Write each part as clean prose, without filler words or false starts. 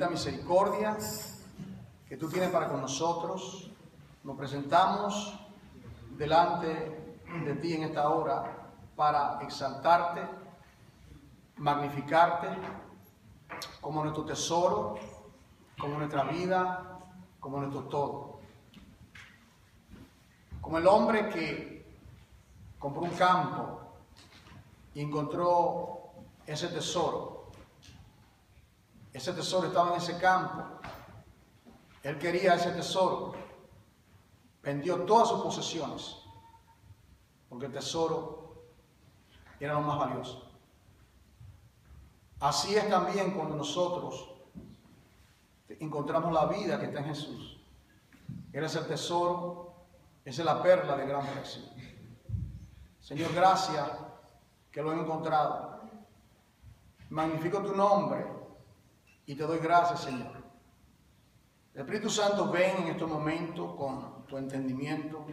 infinita misericordia que tú tienes para con nosotros, nos presentamos delante de ti en esta hora para exaltarte, magnificarte como nuestro tesoro, como nuestra vida, como nuestro todo. Como el hombre que compró un campo y encontró ese tesoro. Ese tesoro estaba en ese campo. Él quería ese tesoro. Vendió todas sus posesiones porque el tesoro era lo más valioso. Así es también cuando nosotros encontramos la vida que está en Jesús. Él es el tesoro, esa es la perla de gran precio. Señor, gracias que lo he encontrado. Magnifico tu nombre y te doy gracias, Señor. El Espíritu Santo, ven en estos momentos con tu entendimiento.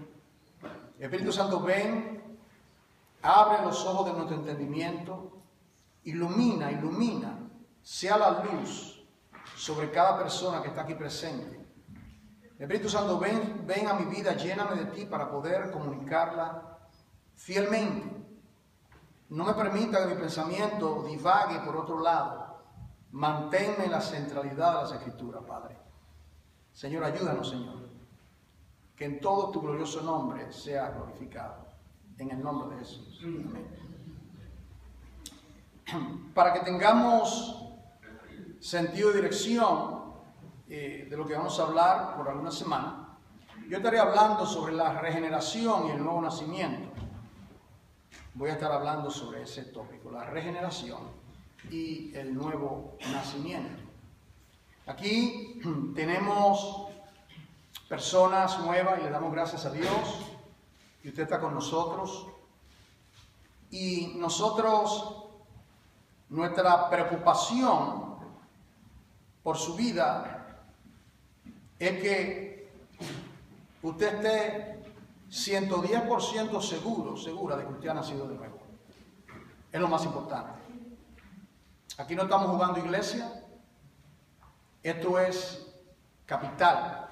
El Espíritu Santo, ven, abre los ojos de nuestro entendimiento, ilumina, sea la luz sobre cada persona que está aquí presente. El Espíritu Santo, ven a mi vida, lléname de ti para poder comunicarla fielmente. No me permita que mi pensamiento divague por otro lado. Manténme en la centralidad de las Escrituras, Padre. Señor, ayúdanos, Señor. Que en todo tu glorioso nombre sea glorificado. En el nombre de Jesús. Amén. Para que tengamos sentido de dirección de lo que vamos a hablar por alguna semana, yo estaré hablando sobre la regeneración y el nuevo nacimiento. Voy a estar hablando sobre ese tópico, la regeneración y el nuevo nacimiento. Aquí tenemos personas nuevas y le damos gracias a Dios y usted está con nosotros. Y nosotros, nuestra preocupación por su vida es que usted esté 110% segura de que usted ha nacido de nuevo. Es lo más importante. Aquí no estamos jugando iglesia. Esto es capital,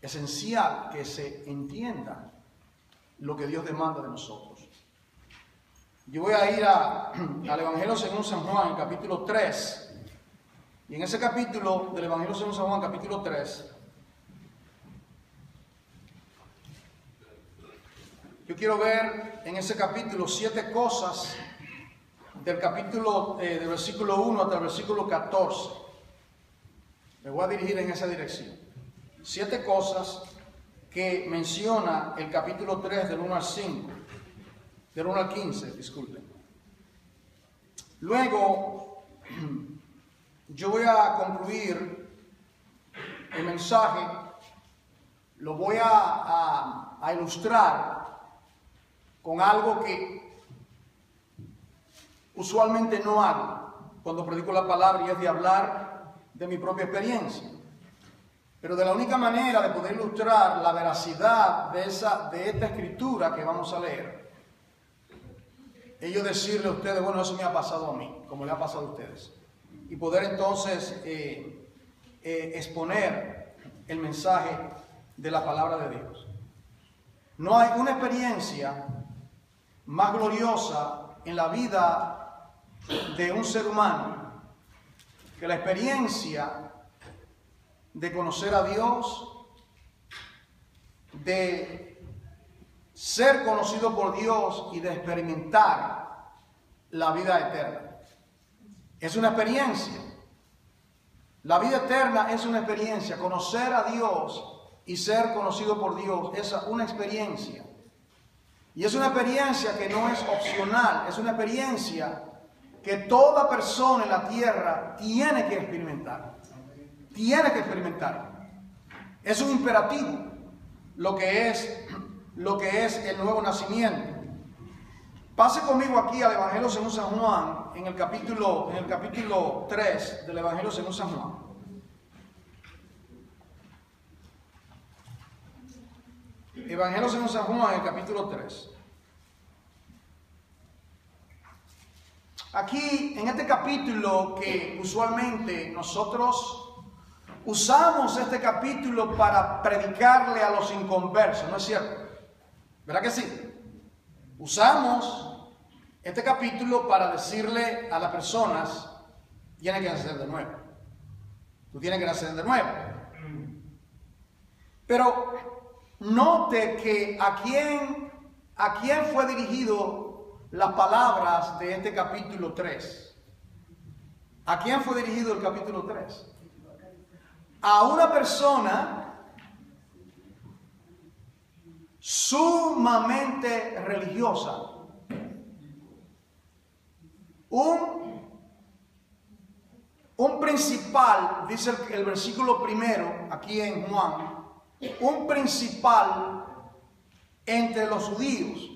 esencial que se entienda lo que Dios demanda de nosotros. Yo voy a ir al Evangelio según San Juan, capítulo 3. Y en ese capítulo del Evangelio según San Juan, capítulo 3, yo quiero ver en ese capítulo 7 cosas del capítulo, del versículo 1 hasta el versículo 14. Me voy a dirigir en esa dirección. 7 cosas que menciona el capítulo 3 del 1 al 5, del 1 al 15, disculpen. Luego, yo voy a concluir el mensaje, lo voy a ilustrar con algo que usualmente no hago cuando predico la palabra, y es de hablar de mi propia experiencia. Pero de la única manera de poder ilustrar la veracidad de esta escritura que vamos a leer, es yo decirle a ustedes, bueno, eso me ha pasado a mí, como le ha pasado a ustedes. Y poder entonces exponer el mensaje de la palabra de Dios. No hay una experiencia más gloriosa en la vida de un ser humano que la experiencia de conocer a Dios, de ser conocido por Dios y de experimentar la vida eterna. Es una experiencia. La vida eterna es una experiencia. Conocer a Dios y ser conocido por Dios es una experiencia. Y es una experiencia que no es opcional, es una experiencia que toda persona en la tierra tiene que experimentar. Tiene que experimentar. Es un imperativo lo que es el nuevo nacimiento. Pase conmigo aquí al Evangelio según San Juan, en el capítulo 3 del Evangelio según San Juan. Evangelio según San Juan, en el capítulo 3. Aquí, en este capítulo que usualmente nosotros usamos este capítulo para predicarle a los inconversos, ¿no es cierto? ¿Verdad que sí? Usamos este capítulo para decirle a las personas, tienes que nacer de nuevo. Tú tienes que nacer de nuevo. Pero note que a quién fue dirigido las palabras de este capítulo 3. ¿A quién fue dirigido el capítulo 3? A una persona sumamente religiosa. Un principal, dice el versículo primero, aquí en Juan, un principal entre los judíos,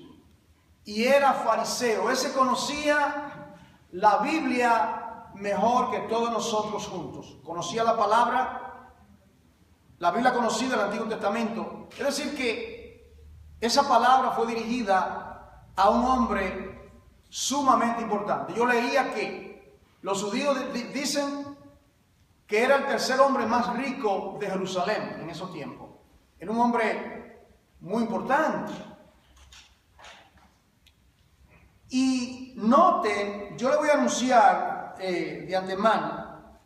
y era fariseo. Ese conocía la Biblia mejor que todos nosotros juntos. Conocía la palabra, la Biblia conocida del Antiguo Testamento. Es decir que esa palabra fue dirigida a un hombre sumamente importante. Yo leía que los judíos dicen que era el tercer hombre más rico de Jerusalén en esos tiempos. Era un hombre muy importante. Y noten, yo le voy a anunciar de antemano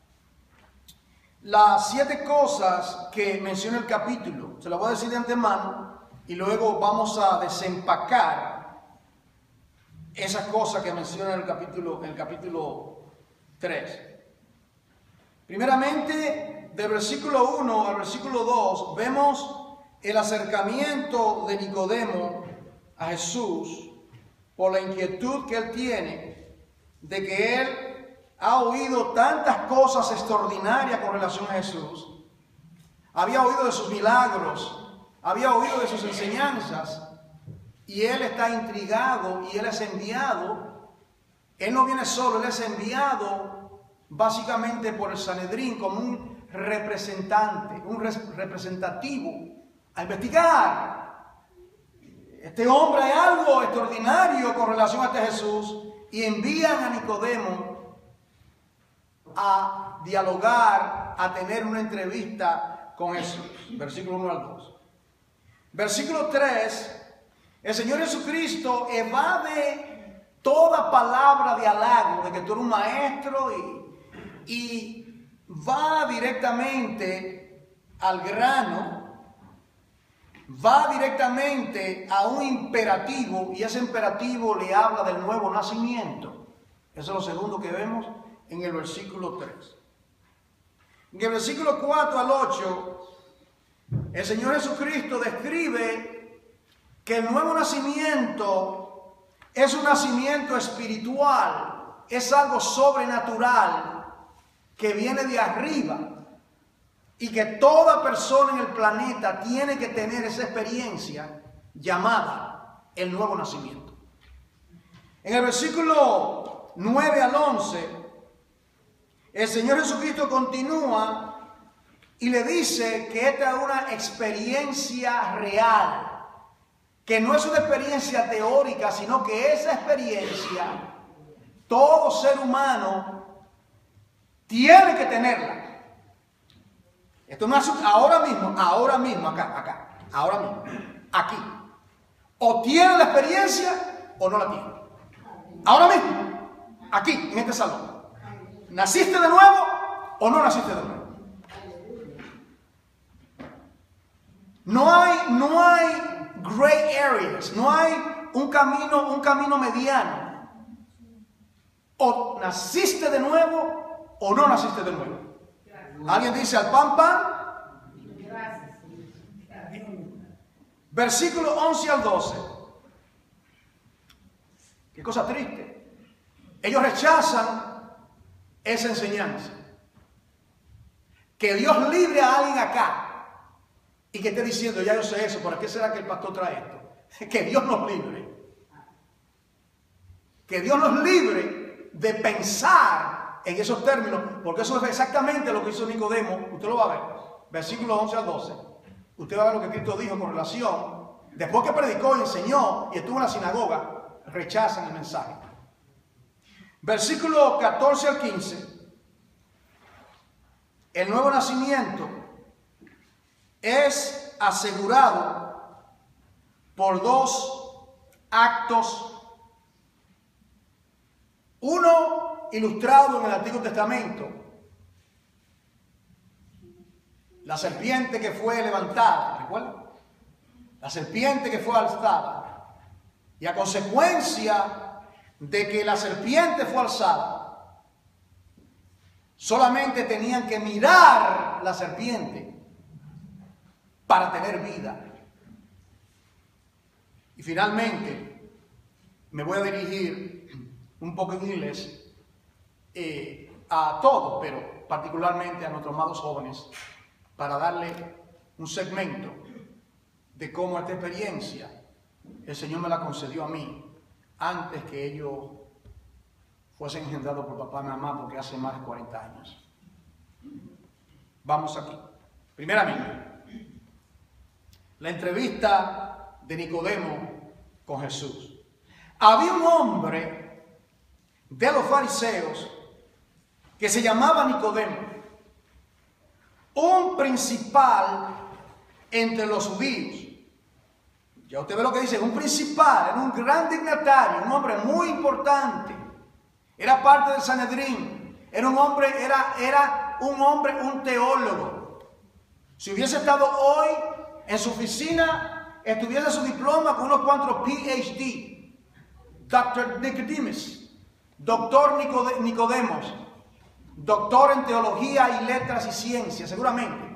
las 7 cosas que menciona el capítulo. Se las voy a decir de antemano y luego vamos a desempacar esas cosas que menciona el capítulo 3. Primeramente, del versículo 1 al versículo 2, vemos el acercamiento de Nicodemo a Jesús por la inquietud que él tiene de que él ha oído tantas cosas extraordinarias con relación a Jesús. Había oído de sus milagros, había oído de sus enseñanzas, y él está intrigado y él es enviado. Él no viene solo, él es enviado básicamente por el Sanedrín como un representante, un representativo a investigar. Este hombre hay algo extraordinario con relación a este Jesús, y envían a Nicodemo a dialogar, a tener una entrevista con Jesús. Versículo 1 al 2. Versículo 3, el Señor Jesucristo evade toda palabra de halago, de que tú eres un maestro, y va directamente al grano. Va directamente a un imperativo, y ese imperativo le habla del nuevo nacimiento. Eso es lo segundo que vemos en el versículo 3. En el versículo 4 al 8, el Señor Jesucristo describe que el nuevo nacimiento es un nacimiento espiritual, es algo sobrenatural que viene de arriba. Y que toda persona en el planeta tiene que tener esa experiencia llamada el nuevo nacimiento. En el versículo 9 al 11, el Señor Jesucristo continúa y le dice que esta es una experiencia real, que no es una experiencia teórica, sino que esa experiencia todo ser humano tiene que tenerla. Esto no es ahora mismo, acá, ahora mismo, aquí. O tiene la experiencia o no la tiene. Ahora mismo, aquí, en este salón. ¿Naciste de nuevo o no naciste de nuevo? No hay gray areas, no hay un camino mediano. O naciste de nuevo o no naciste de nuevo. ¿Alguien dice al pan, pan? Versículo 11 al 12. Qué cosa triste. Ellos rechazan esa enseñanza. Que Dios libre a alguien acá y que esté diciendo, ya yo sé eso, ¿por qué será que el pastor trae esto? Que Dios nos libre. Que Dios nos libre de pensar en esos términos, porque eso es exactamente lo que hizo Nicodemo. Usted lo va a ver, versículos 11 al 12. Usted va a ver lo que Cristo dijo con relación, después que predicó y enseñó y estuvo en la sinagoga, rechazan el mensaje. Versículo 14 al 15. El nuevo nacimiento es asegurado por dos actos. Uno ilustrado en el Antiguo Testamento. La serpiente que fue levantada, ¿recuerdan? La serpiente que fue alzada. Y a consecuencia de que la serpiente fue alzada, solamente tenían que mirar la serpiente para tener vida. Y finalmente, me voy a dirigir un poco en inglés a todos, pero particularmente a nuestros amados jóvenes, para darle un segmento de cómo esta experiencia el Señor me la concedió a mí antes que ellos fuesen engendrados por papá y mamá, porque hace más de 40 años. Vamos aquí. Primeramente, la entrevista de Nicodemo con Jesús. Había un hombre de los fariseos que se llamaba Nicodemo, un principal entre los judíos. Ya usted ve lo que dice, un principal, era un gran dignatario, un hombre muy importante. Era parte del Sanedrín. Era un hombre, un teólogo. Si hubiese estado hoy en su oficina, estuviese su diploma con unos cuantos PhD. Dr. Nicodemus, doctor Nicodemos, doctor en teología y letras y ciencias, seguramente.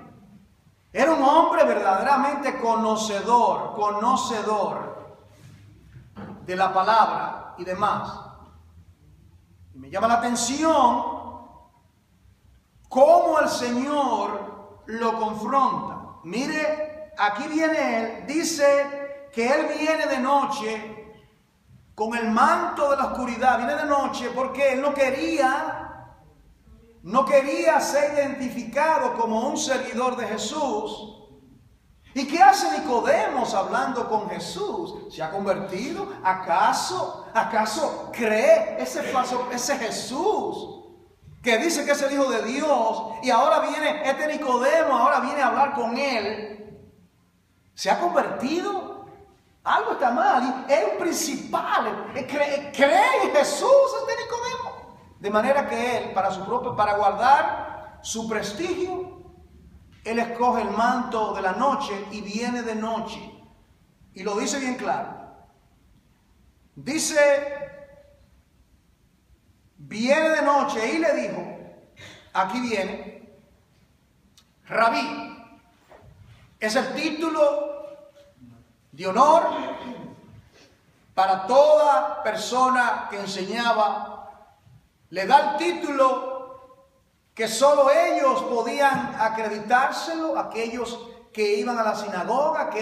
Era un hombre verdaderamente conocedor de la palabra y demás. Y me llama la atención cómo el Señor lo confronta. Mire, aquí viene él, dice que él viene de noche con el manto de la oscuridad, viene de noche porque él no quería ser identificado como un seguidor de Jesús. ¿Y qué hace Nicodemo hablando con Jesús? ¿Se ha convertido? ¿Acaso cree ese Jesús que dice que es el Hijo de Dios? Y ahora viene este Nicodemo, ahora viene a hablar con él. ¿Se ha convertido? Algo está mal. Es un principal. ¿Cree en Jesús este Nicodemo? De manera que él, para guardar su prestigio, él escoge el manto de la noche y viene de noche. Y lo dice bien claro. Dice, viene de noche y le dijo, aquí viene, Rabí. Es el título de honor para toda persona que enseñaba. Le da el título que solo ellos podían acreditárselo, aquellos que iban a la sinagoga, que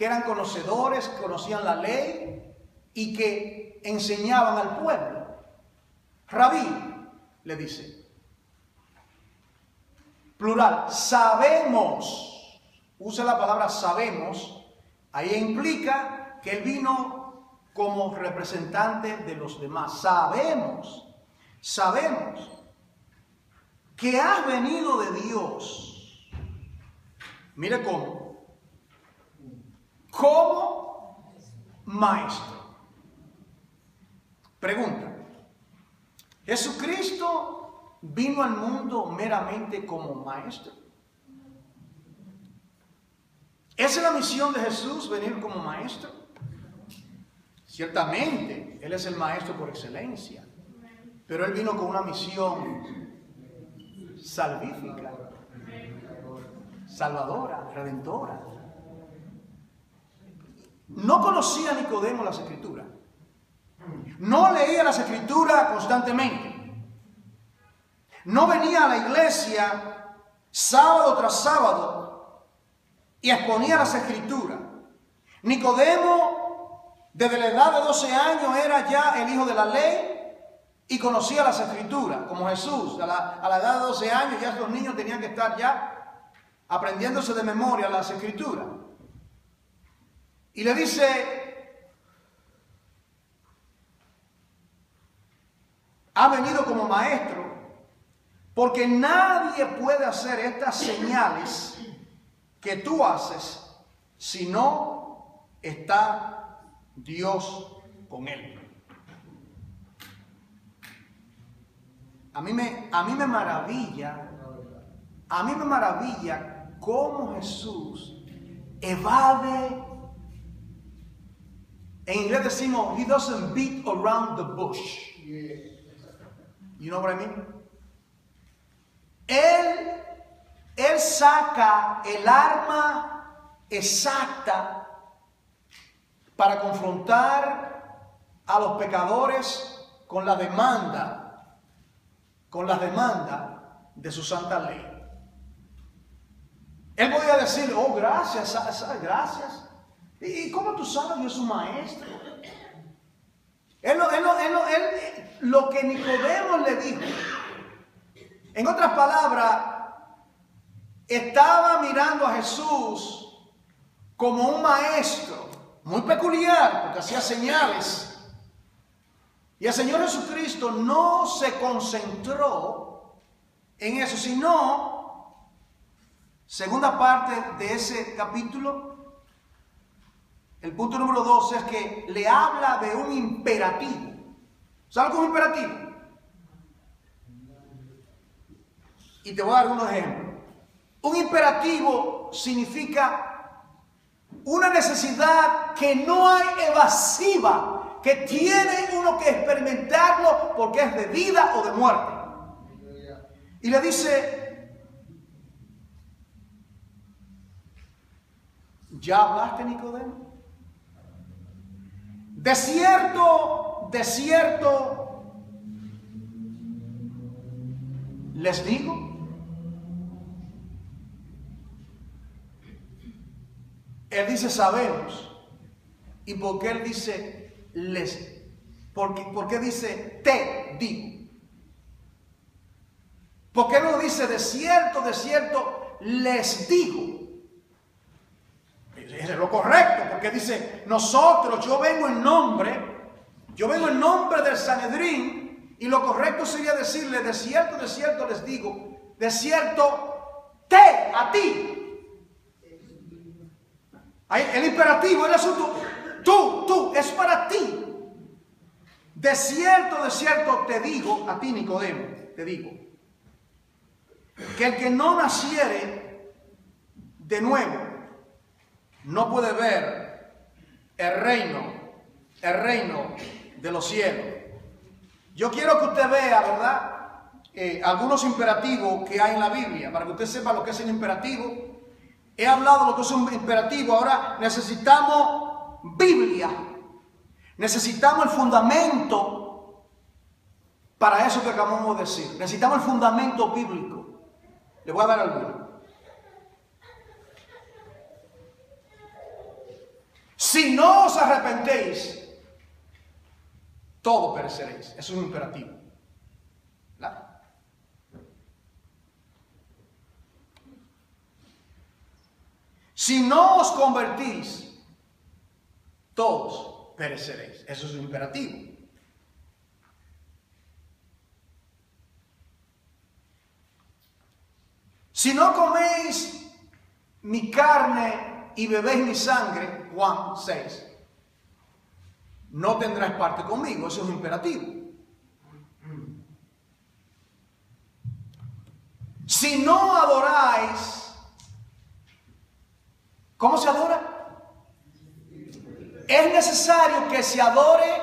eran conocedores, que conocían la ley y que enseñaban al pueblo. Rabí, le dice, plural, sabemos, usa la palabra sabemos, ahí implica que él vino como representante de los demás. Sabemos que has venido de Dios. Mire como maestro. Pregunta: ¿Jesucristo vino al mundo meramente como maestro? ¿Esa es la misión de Jesús, venir como maestro? Ciertamente, Él es el maestro por excelencia. Pero Él vino con una misión salvífica, salvadora, redentora. No conocía Nicodemo las Escrituras. No leía las Escrituras constantemente. No venía a la iglesia sábado tras sábado y exponía las Escrituras. Nicodemo, desde la edad de 12 años, era ya el hijo de la ley y conocía las Escrituras, como Jesús. A la edad de 12 años ya estos niños tenían que estar ya aprendiéndose de memoria las Escrituras. Y le dice: ha venido como maestro, porque nadie puede hacer estas señales que tú haces si no está Dios con él. A mí me maravilla cómo Jesús evade. En inglés decimos, he doesn't beat around the bush. You know what I mean? Él saca el arma exacta para confrontar a los pecadores con la demanda de su santa ley. Él podía decir, oh, gracias. ¿Y cómo tú sabes? Yo soy un maestro. Lo que Nicodemo le dijo, en otras palabras, estaba mirando a Jesús como un maestro muy peculiar, porque hacía señales. Y el Señor Jesucristo no se concentró en eso, sino, segunda parte de ese capítulo, el punto número 2 es que le habla de un imperativo. ¿Sabes qué es un imperativo? Y te voy a dar unos ejemplos. Un imperativo significa una necesidad que no hay evasiva, que tiene uno que experimentarlo porque es de vida o de muerte. Y le dice, ¿ya hablaste, Nicodemo? De cierto, les digo. Él dice, sabemos. ¿Y por qué él dice, les? ¿Por qué dice, te digo? ¿Por qué no dice, de cierto, les digo? Es lo correcto, porque dice, nosotros, yo vengo en nombre del Sanedrín, y lo correcto sería decirle, de cierto les digo, de cierto, a ti. El imperativo, el asunto, tú, es para ti. De cierto te digo, a ti Nicodemo, te digo, que el que no naciere de nuevo, no puede ver el reino de los cielos. Yo quiero que usted vea, ¿verdad? Algunos imperativos que hay en la Biblia, para que usted sepa lo que es el imperativo. He hablado de lo que es un imperativo, ahora necesitamos Biblia. Necesitamos el fundamento para eso que acabamos de decir. Necesitamos el fundamento bíblico. Le voy a dar alguno. Si no os arrepentéis, todos pereceréis. Es un imperativo. ¿Verdad? Si no os convertís, todos pereceréis. Eso es un imperativo. Si no coméis mi carne y bebéis mi sangre, Juan 6, no tendrás parte conmigo. Eso es un imperativo. Si no adoráis, ¿cómo se adora? Es necesario que se adore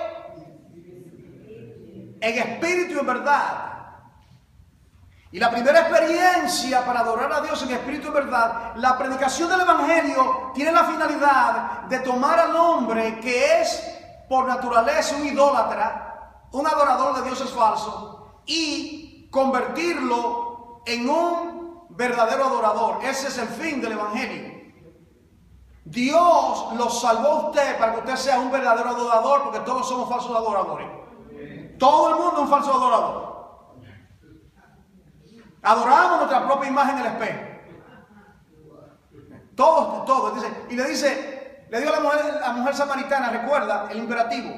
en espíritu y en verdad. Y la primera experiencia para adorar a Dios en espíritu y verdad, la predicación del Evangelio tiene la finalidad de tomar al hombre que es por naturaleza un idólatra, un adorador de dioses falsos, y convertirlo en un verdadero adorador. Ese es el fin del Evangelio. Dios lo salvó a usted para que usted sea un verdadero adorador, porque todos somos falsos adoradores. Todo el mundo es un falso adorador. Adoramos nuestra propia imagen en el espejo. Todos. Y le dio a la mujer samaritana, recuerda el imperativo.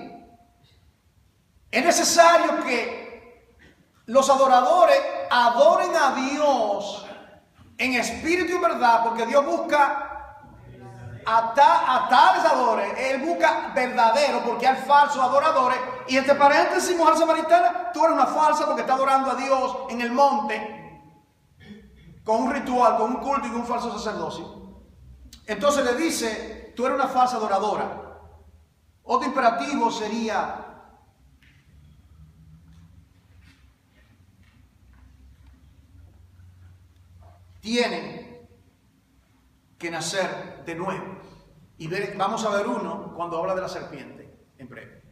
Es necesario que los adoradores adoren a Dios en espíritu y verdad, porque Dios busca a tales adoradores. Él busca verdaderos, porque hay falsos adoradores. Y entre paréntesis, mujer samaritana, tú eres una falsa porque está adorando a Dios en el monte con un ritual, con un culto y con un falso sacerdocio. Entonces le dice, tú eres una falsa adoradora. Otro imperativo sería: tienen que nacer de nuevo. Y vamos a ver uno cuando habla de la serpiente en breve.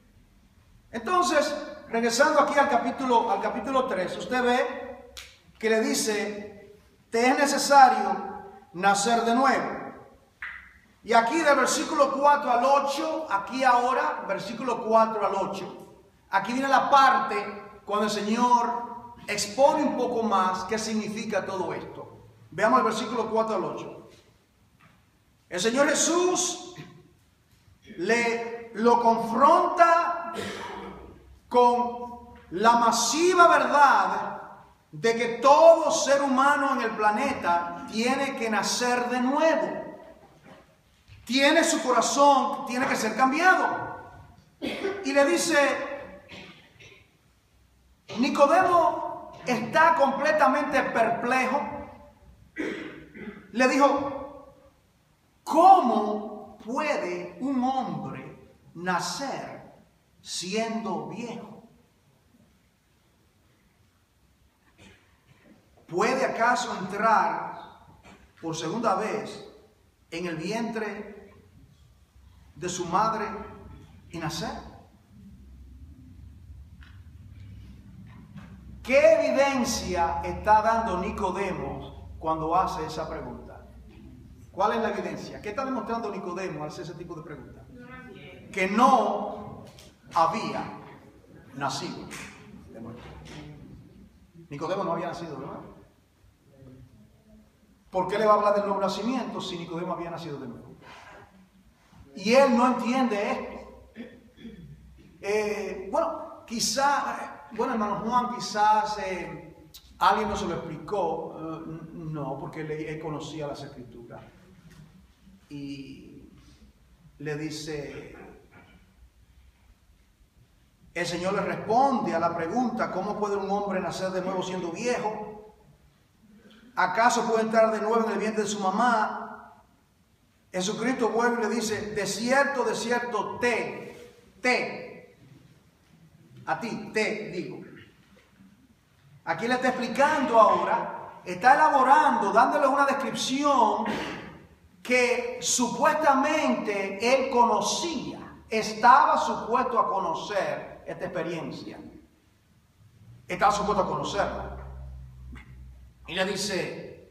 Entonces, regresando aquí al capítulo 3, usted ve que le dice: te es necesario nacer de nuevo. Y aquí del versículo 4 al 8, aquí ahora, versículo 4 al 8, aquí viene la parte cuando el Señor expone un poco más qué significa todo esto. Veamos el versículo 4 al 8. El Señor Jesús lo confronta con la masiva verdad de que todo ser humano en el planeta tiene que nacer de nuevo. Tiene su corazón, tiene que ser cambiado. Y le dice, Nicodemo está completamente perplejo. Le dijo: ¿cómo puede un hombre nacer siendo viejo? ¿Puede acaso entrar por segunda vez en el vientre de su madre y nacer? ¿Qué evidencia está dando Nicodemo cuando hace esa pregunta? ¿Cuál es la evidencia? ¿Qué está demostrando Nicodemo al hacer ese tipo de preguntas? Que no había nacido de nuevo. Nicodemo no había nacido de nuevo. ¿Por qué le va a hablar del nuevo nacimiento si Nicodemo había nacido de nuevo? Y él no entiende esto. Hermano Juan, quizás alguien no se lo explicó. No, porque él conocía las Escrituras. Y le dice, el Señor le responde a la pregunta: ¿cómo puede un hombre nacer de nuevo siendo viejo? ¿Acaso puede entrar de nuevo en el vientre de su mamá? Jesucristo vuelve y le dice: de cierto, a ti te digo. Aquí le está explicando ahora, está elaborando, dándole una descripción que supuestamente él conocía, estaba supuesto a conocer esta experiencia, estaba supuesto a conocerla. Y le dice: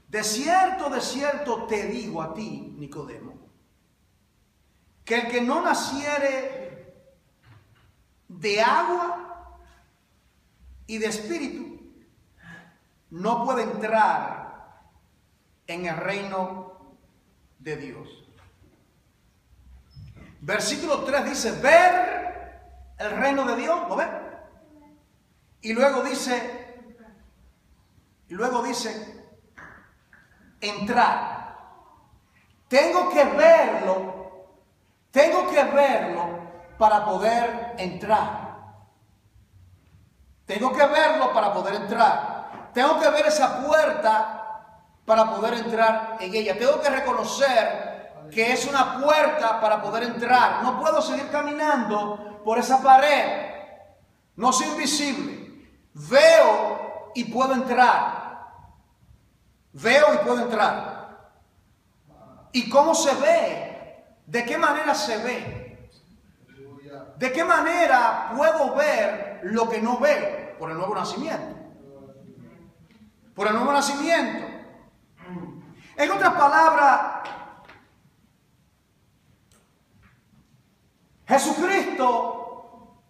de cierto te digo a ti, Nicodemo, que el que no naciere de agua y de espíritu no puede entrar en el reino de Dios. Versículo 3 dice: ver el reino de Dios, ¿lo ven? Y luego dice, entrar. Tengo que verlo para poder entrar. Tengo que verlo para poder entrar. Tengo que ver esa puerta para poder entrar en ella. Tengo que reconocer que es una puerta para poder entrar. No puedo seguir caminando por esa pared. No soy invisible. Veo y puedo entrar. Veo y puedo entrar. ¿Y cómo se ve? ¿De qué manera se ve? ¿De qué manera puedo ver lo que no veo? Por el nuevo nacimiento. Por el nuevo nacimiento. En otras palabras, Jesucristo,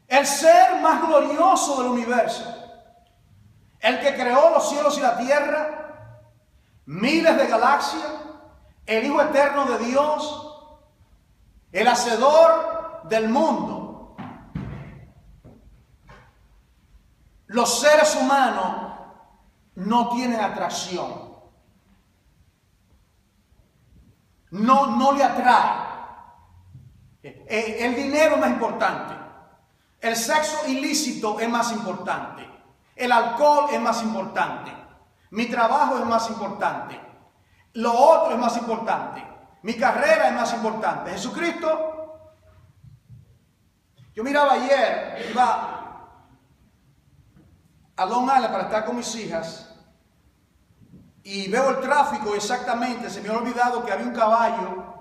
el ser más glorioso del universo, el que creó los cielos y la tierra, miles de galaxias, el Hijo eterno de Dios, el hacedor del mundo, los seres humanos no tienen atracción. No le atrae. El dinero es más importante. El sexo ilícito es más importante. El alcohol es más importante. Mi trabajo es más importante. Lo otro es más importante. Mi carrera es más importante. Jesucristo. Yo miraba ayer, iba a Long Island para estar con mis hijas y veo el tráfico exactamente. Se me ha olvidado que había un caballo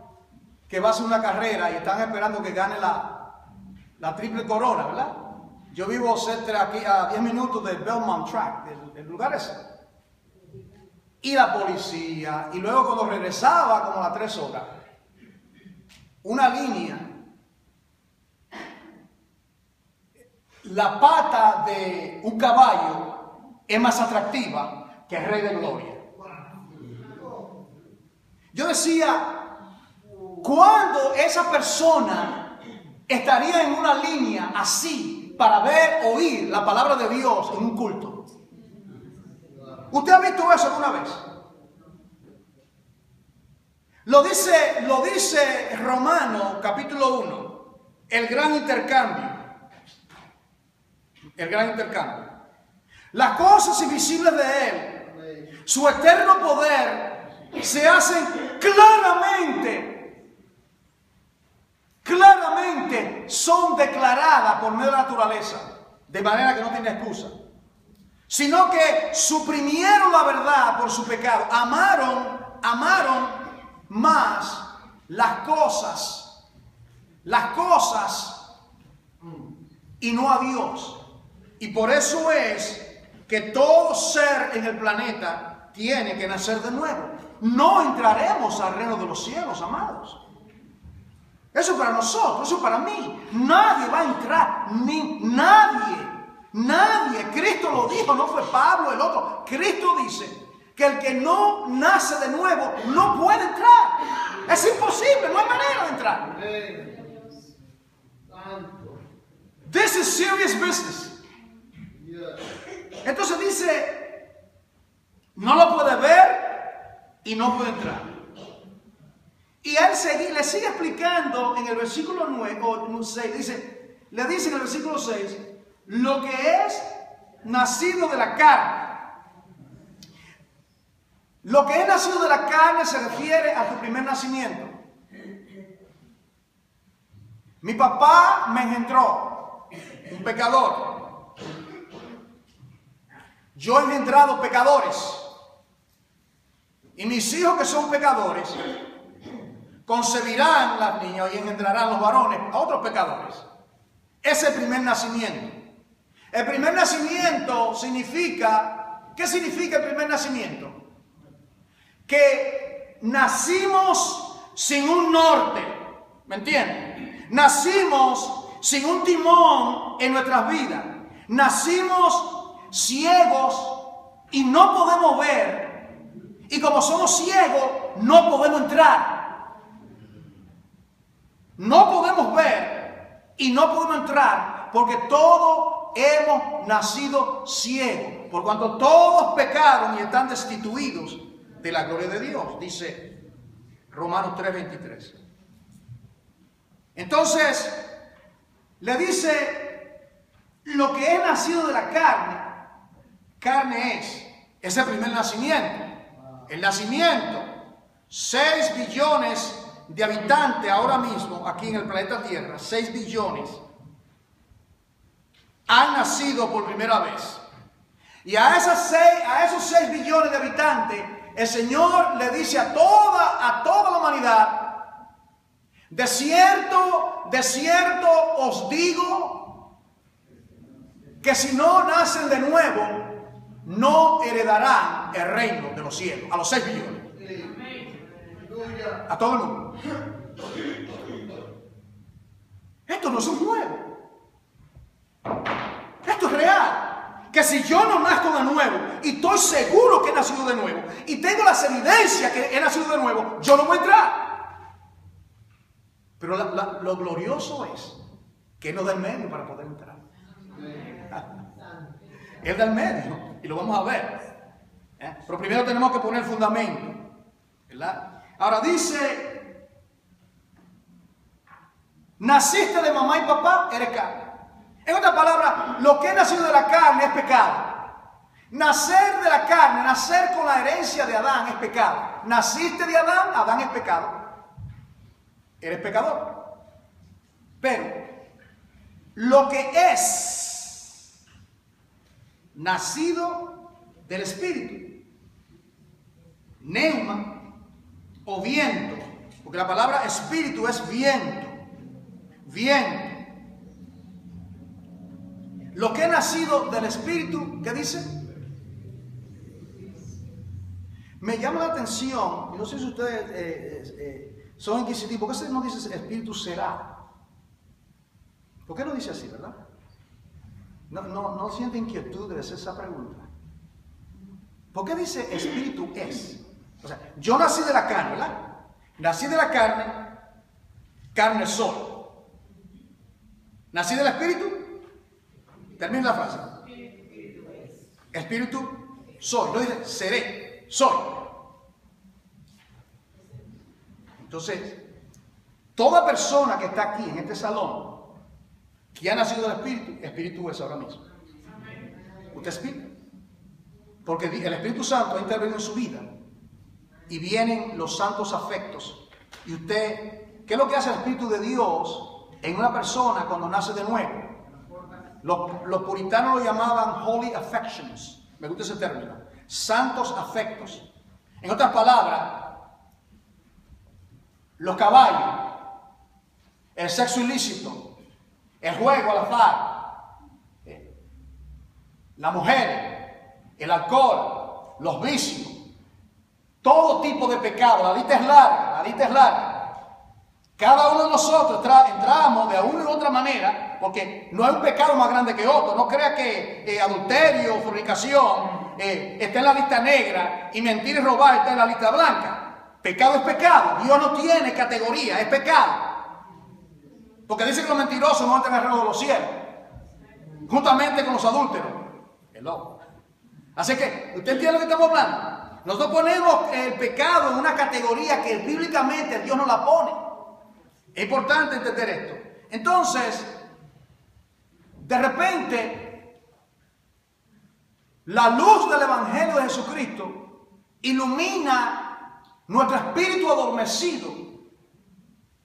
que va a hacer una carrera y están esperando que gane la triple corona, ¿verdad? Yo vivo cerca aquí a 10 minutos del Belmont Track, del lugar ese. Y la policía, y luego cuando regresaba como a las 3 horas, una línea, la pata de un caballo es más atractiva que el Rey de Gloria. Yo decía, ¿cuándo esa persona estaría en una línea así para ver, oír la palabra de Dios en un culto? ¿Usted ha visto eso alguna vez? Lo dice Romanos capítulo 1, el gran intercambio. El gran intercambio. Las cosas invisibles de Él, su eterno poder, se hacen claramente son declaradas por medio de la naturaleza, de manera que no tiene excusa, sino que suprimieron la verdad por su pecado, amaron más las cosas y no a Dios. Y por eso es que todo ser en el planeta tiene que nacer de nuevo. No entraremos al reino de los cielos, amados. Eso es para nosotros, eso es para mí. Nadie va a entrar, nadie. Cristo lo dijo, no fue Pablo el otro. Cristo dice que el que no nace de nuevo no puede entrar. Es imposible, no hay manera de entrar. This is serious business. Entonces dice, no lo puede ver y no puede entrar. Y él le sigue explicando en el versículo 9 o 6, le dice en el versículo 6, lo que es nacido de la carne. Lo que es nacido de la carne se refiere a tu primer nacimiento. Mi papá me engendró, un pecador. Yo he engendrado pecadores. Y mis hijos que son pecadores concebirán las niñas y engendrarán los varones a otros pecadores. Ese es el primer nacimiento. El primer nacimiento significa, ¿qué significa el primer nacimiento? Que nacimos sin un norte, ¿me entienden? Nacimos sin un timón en nuestras vidas. Nacimos ciegos y no podemos ver. Y como somos ciegos, no podemos entrar. No podemos ver y no podemos entrar porque todos hemos nacido ciegos. Por cuanto todos pecaron y están destituidos de la gloria de Dios, dice Romanos 3:23. Entonces, le dice, lo que es nacido de la carne es el primer nacimiento. El nacimiento, 6 billones de habitantes ahora mismo aquí en el planeta Tierra, 6 billones, han nacido por primera vez. Y a esos 6 billones de habitantes, el Señor le dice a toda la humanidad, de cierto os digo, que si no nacen de nuevo, no heredarán el reino de los cielos. A los 6 billones. A todo el mundo. Esto no es un juego. Esto es real. Que si yo no nazco de nuevo y estoy seguro que he nacido de nuevo y tengo las evidencias que he nacido de nuevo, yo no voy a entrar. Pero lo glorioso es que no da el medio para poder entrar. Es del medio, y lo vamos a ver. Pero primero tenemos que poner fundamento, ¿verdad? Ahora dice, naciste de mamá y papá, eres carne. En otras palabras, lo que es nacido de la carne es pecado. Nacer de la carne, nacer con la herencia de Adán es pecado. Naciste de Adán, Adán es pecado. Eres pecador. Pero lo que es nacido del Espíritu, neuma o viento, porque la palabra espíritu es viento, viento. Lo que es nacido del Espíritu, ¿qué dice? Me llama la atención, no sé si ustedes son inquisitivos, ¿por qué no dice Espíritu será? ¿Por qué no dice así, verdad? No siente inquietud de hacer esa pregunta. ¿Por qué dice Espíritu es? O sea, yo nací de la carne, ¿verdad? Nací de la carne, carne soy. Nací del Espíritu, termina la frase. Espíritu soy, no dice seré, soy. Entonces, toda persona que está aquí en este salón, que ha nacido del Espíritu, Espíritu es ahora mismo. Usted es Espíritu. Porque el Espíritu Santo ha intervenido en su vida. Y vienen los santos afectos. Y usted, ¿qué es lo que hace el Espíritu de Dios en una persona cuando nace de nuevo? Los puritanos lo llamaban holy affections. Me gusta ese término. Santos afectos. En otras palabras, los caballos, el sexo ilícito, el juego al azar, la mujer, el alcohol, los vicios, todo tipo de pecado. La lista es larga, la lista es larga. Cada uno de nosotros entramos de una u otra manera, porque no hay un pecado más grande que otro. No crea que adulterio o fornicación está en la lista negra y mentir y robar está en la lista blanca. Pecado es pecado. Dios no tiene categoría, es pecado. Porque dice que los mentirosos no entran al reino de los cielos, juntamente con los adúlteros. Hello. Así que, ¿usted entiende lo que estamos hablando? Nosotros ponemos el pecado en una categoría que bíblicamente Dios no la pone. Es importante entender esto. Entonces, de repente, la luz del Evangelio de Jesucristo ilumina nuestro espíritu adormecido,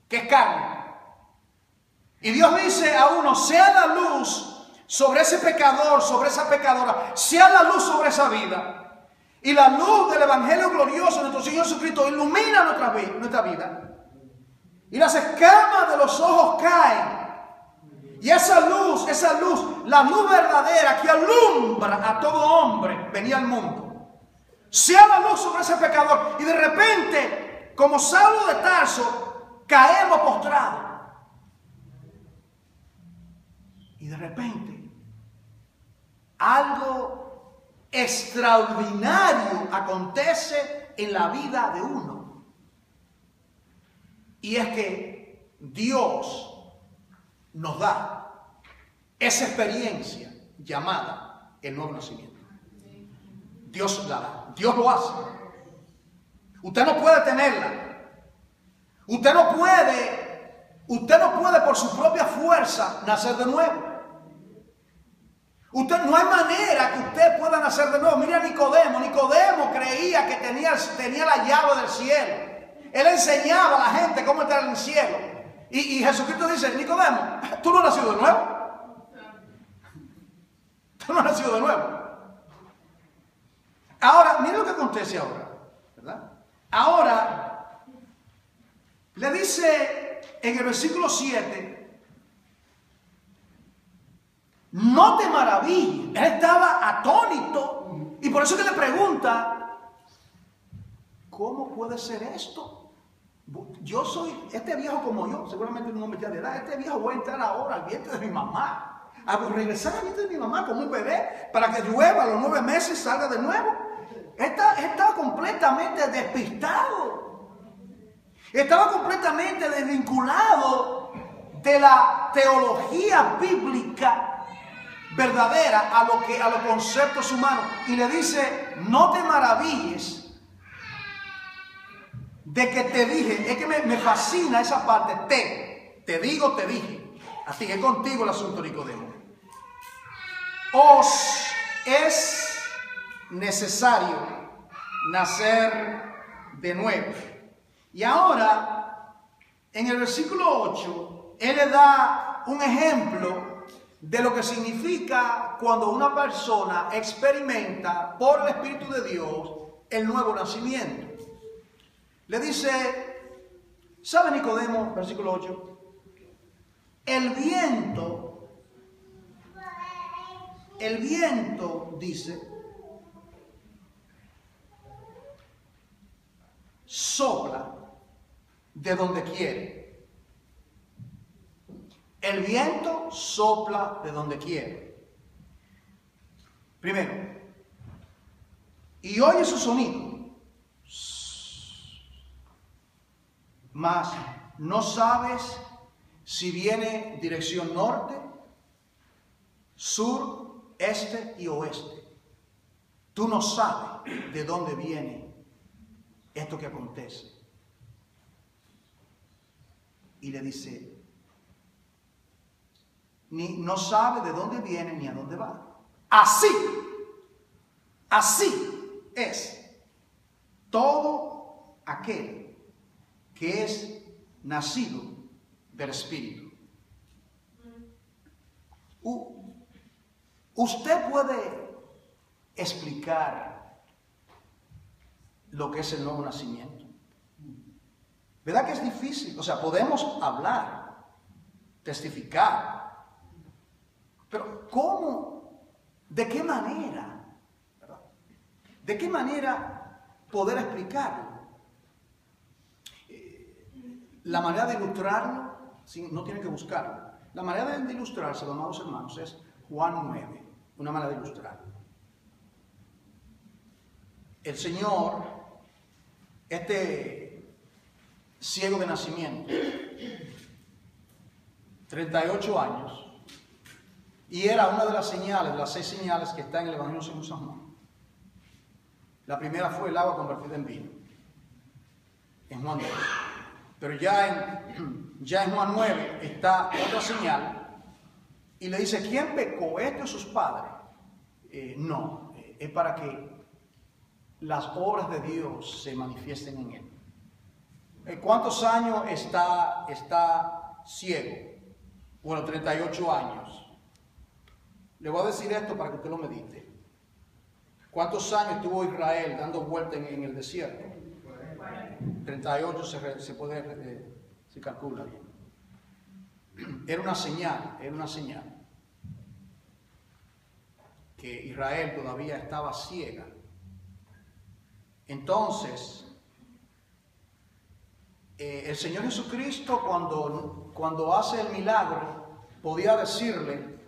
que es carne. Y Dios dice a uno, sea la luz sobre ese pecador, sobre esa pecadora, sea la luz sobre esa vida. Y la luz del Evangelio glorioso de nuestro Señor Jesucristo ilumina nuestra vida. Y las escamas de los ojos caen. Y esa luz, la luz verdadera que alumbra a todo hombre, venía al mundo. Sea la luz sobre ese pecador. Y de repente, como Saulo de Tarso, caemos postrados. Y de repente, algo extraordinario acontece en la vida de uno. Y es que Dios nos da esa experiencia llamada el nuevo nacimiento. Dios la da. Dios lo hace. Usted no puede tenerla. Usted no puede por su propia fuerza nacer de nuevo. No hay manera que usted pueda nacer de nuevo. Mira a Nicodemo. Nicodemo creía que tenía la llave del cielo. Él enseñaba a la gente cómo entrar en el cielo. Y Jesucristo dice, Nicodemo, tú no has nacido de nuevo. Tú no has nacido de nuevo. Ahora, mira lo que acontece ahora, ¿verdad? Ahora, le dice en el versículo 7, no te maravilles. Él estaba atónito y por eso que le pregunta, ¿cómo puede ser esto? Yo soy, este viejo como yo, seguramente un hombre ya de edad, este viejo voy a entrar ahora al vientre de mi mamá, a regresar al vientre de mi mamá como un bebé, para que llueva a los 9 meses y salga de nuevo. Estaba completamente despistado. Estaba completamente desvinculado de la teología bíblica verdadera a los conceptos humanos. Y le dice, no te maravilles de que te dije. Es que me fascina esa parte, te digo, te dije. Así que es contigo el asunto, Nicodemo. Os es necesario nacer de nuevo. Y ahora, en el versículo 8, él le da un ejemplo de lo que significa cuando una persona experimenta por el Espíritu de Dios el nuevo nacimiento. Le dice, ¿sabe Nicodemo? Versículo 8. El viento, dice, sopla de donde quiere. El viento sopla de donde quiere. Primero, y oye su sonido, mas no sabes si viene dirección norte, sur, este y oeste. Tú no sabes de dónde viene esto que acontece. Y le dice, no sabe de dónde viene ni a dónde va. Así es todo aquel que es nacido del Espíritu. Usted puede explicar lo que es el nuevo nacimiento. ¿Verdad que es difícil? O sea, podemos hablar, testificar, pero ¿cómo? ¿De qué manera? ¿Verdad? ¿De qué manera poder explicarlo? La manera de ilustrarlo, sí, no tiene que buscarlo. La manera de ilustrarse, amados hermanos, es Juan 9, una manera de ilustrarlo. El Señor, ciego de nacimiento, 38 años, y era una de las señales, de las 6 señales que está en el Evangelio según San Juan. La primera fue el agua convertida en vino, en Juan 9. Pero ya en Juan 9 está otra señal, y le dice, ¿quién pecó? ¿Este o sus padres? No, es para que las obras de Dios se manifiesten en él. ¿Cuántos años está ciego? Bueno, 38 años. Le voy a decir esto para que usted lo medite. ¿Cuántos años tuvo Israel dando vuelta en el desierto? 38 se calcula bien. Era una señal que Israel todavía estaba ciega. Entonces, el Señor Jesucristo cuando hace el milagro podía decirle,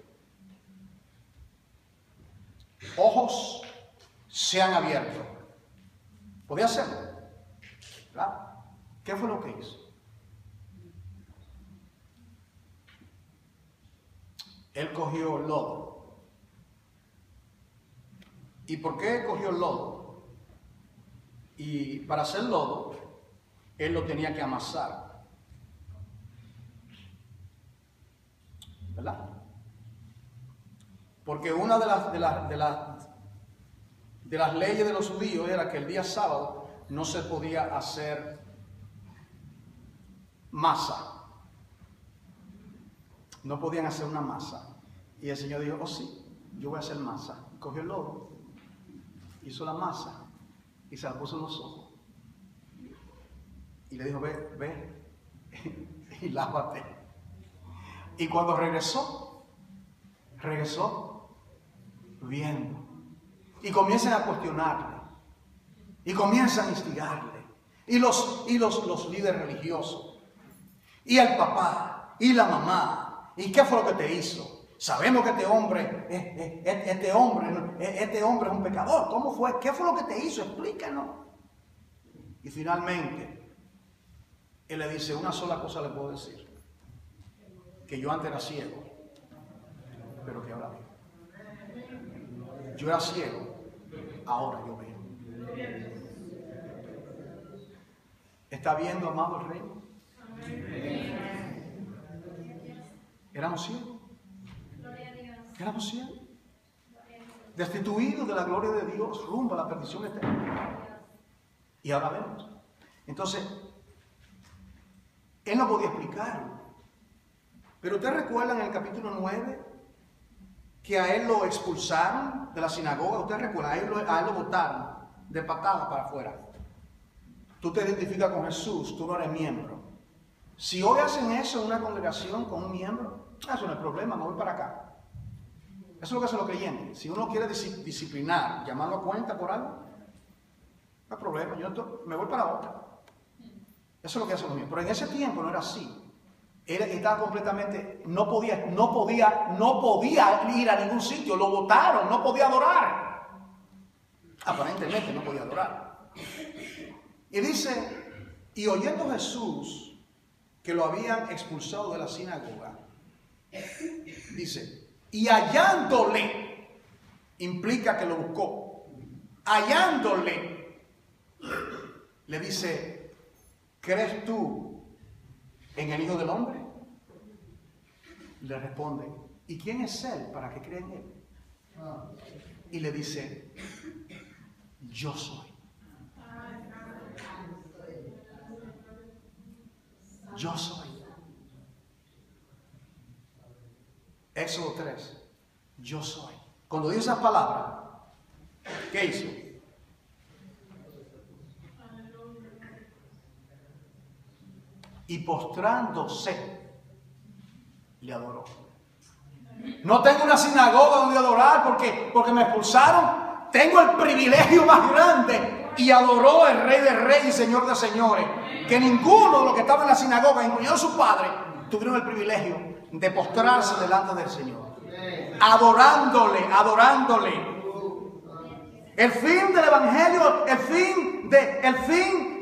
ojos se han abierto. Podía hacerlo, ¿verdad? ¿Qué fue lo que hizo? Él cogió lodo. ¿Y por qué cogió lodo? Y para hacer lodo, él lo tenía que amasar, ¿verdad? Porque una de las leyes de los judíos era que el día sábado no se podía hacer masa. No podían hacer una masa. Y el Señor dijo, oh sí, yo voy a hacer masa. Cogió el lodo, hizo la masa y se la puso en los ojos. Y le dijo, ve y lávate. Y cuando regresó viendo. Y comienzan a cuestionarle. Y comienzan a instigarle. Y los líderes religiosos. Y el papá. Y la mamá. ¿Y qué fue lo que te hizo? Sabemos que este hombre es un pecador. ¿Cómo fue? ¿Qué fue lo que te hizo? Explícanos. Y finalmente, él le dice, una sola cosa le puedo decir. Que yo antes era ciego, pero que ahora veo. Yo era ciego, ahora yo veo. ¿Está viendo, amado, el reino? Éramos ciegos. Éramos ciegos. Destituidos de la gloria de Dios, rumbo a la perdición eterna. Y ahora vemos. Entonces, él no podía explicarlo. Pero ustedes recuerdan en el capítulo 9 que a él lo expulsaron de la sinagoga. Ustedes recuerdan, a él lo botaron de patada para afuera. Tú te identificas con Jesús, tú no eres miembro. Si hoy hacen eso en una congregación con un miembro, eso no es problema, me voy para acá. Eso es lo que hacen los creyentes. Si uno quiere disciplinar, llamarlo a cuenta por algo, no hay problema, yo me voy para otra. Eso es lo que hacen los miembros. Pero en ese tiempo no era así. Él estaba completamente, no podía ir a ningún sitio, lo botaron, no podía adorar. Aparentemente no podía adorar. Y dice, y oyendo Jesús que lo habían expulsado de la sinagoga, dice, y hallándole, implica que lo buscó, hallándole, le dice, ¿crees tú en el Hijo del Hombre? Le responde, ¿y quién es él para que crea en él? Y le dice, yo soy. Yo soy. Éxodo 3. Yo soy. Cuando dio esas palabras, ¿qué hizo? Y postrándose, le adoró. No tengo una sinagoga donde adorar porque me expulsaron. Tengo el privilegio más grande. Y adoró el Rey de Reyes y Señor de Señores. Que ninguno de los que estaban en la sinagoga, incluyendo su padre, tuvieron el privilegio de postrarse delante del Señor. Adorándole. El fin del Evangelio, el fin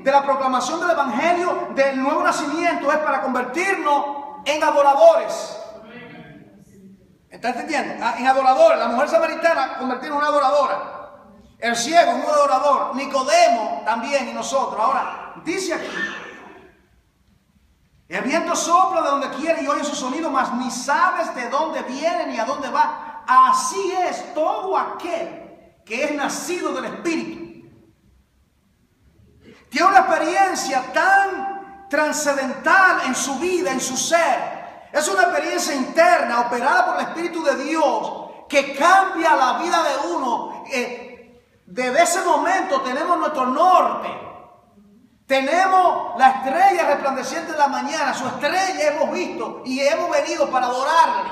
de la proclamación del Evangelio del nuevo nacimiento es para convertirnos en adoradores. ¿Está entendiendo? En adoradores. La mujer samaritana convertirnos en una adoradora. El ciego en un adorador. Nicodemo también y nosotros. Ahora, dice aquí, el viento sopla de donde quiere y oye su sonido, mas ni sabes de dónde viene ni a dónde va. Así es todo aquel que es nacido del Espíritu. Tiene una experiencia tan trascendental en su vida, en su ser. Es una experiencia interna operada por el Espíritu de Dios que cambia la vida de uno. Desde ese momento tenemos nuestro norte. Tenemos la estrella resplandeciente de la mañana. Su estrella hemos visto y hemos venido para adorarle.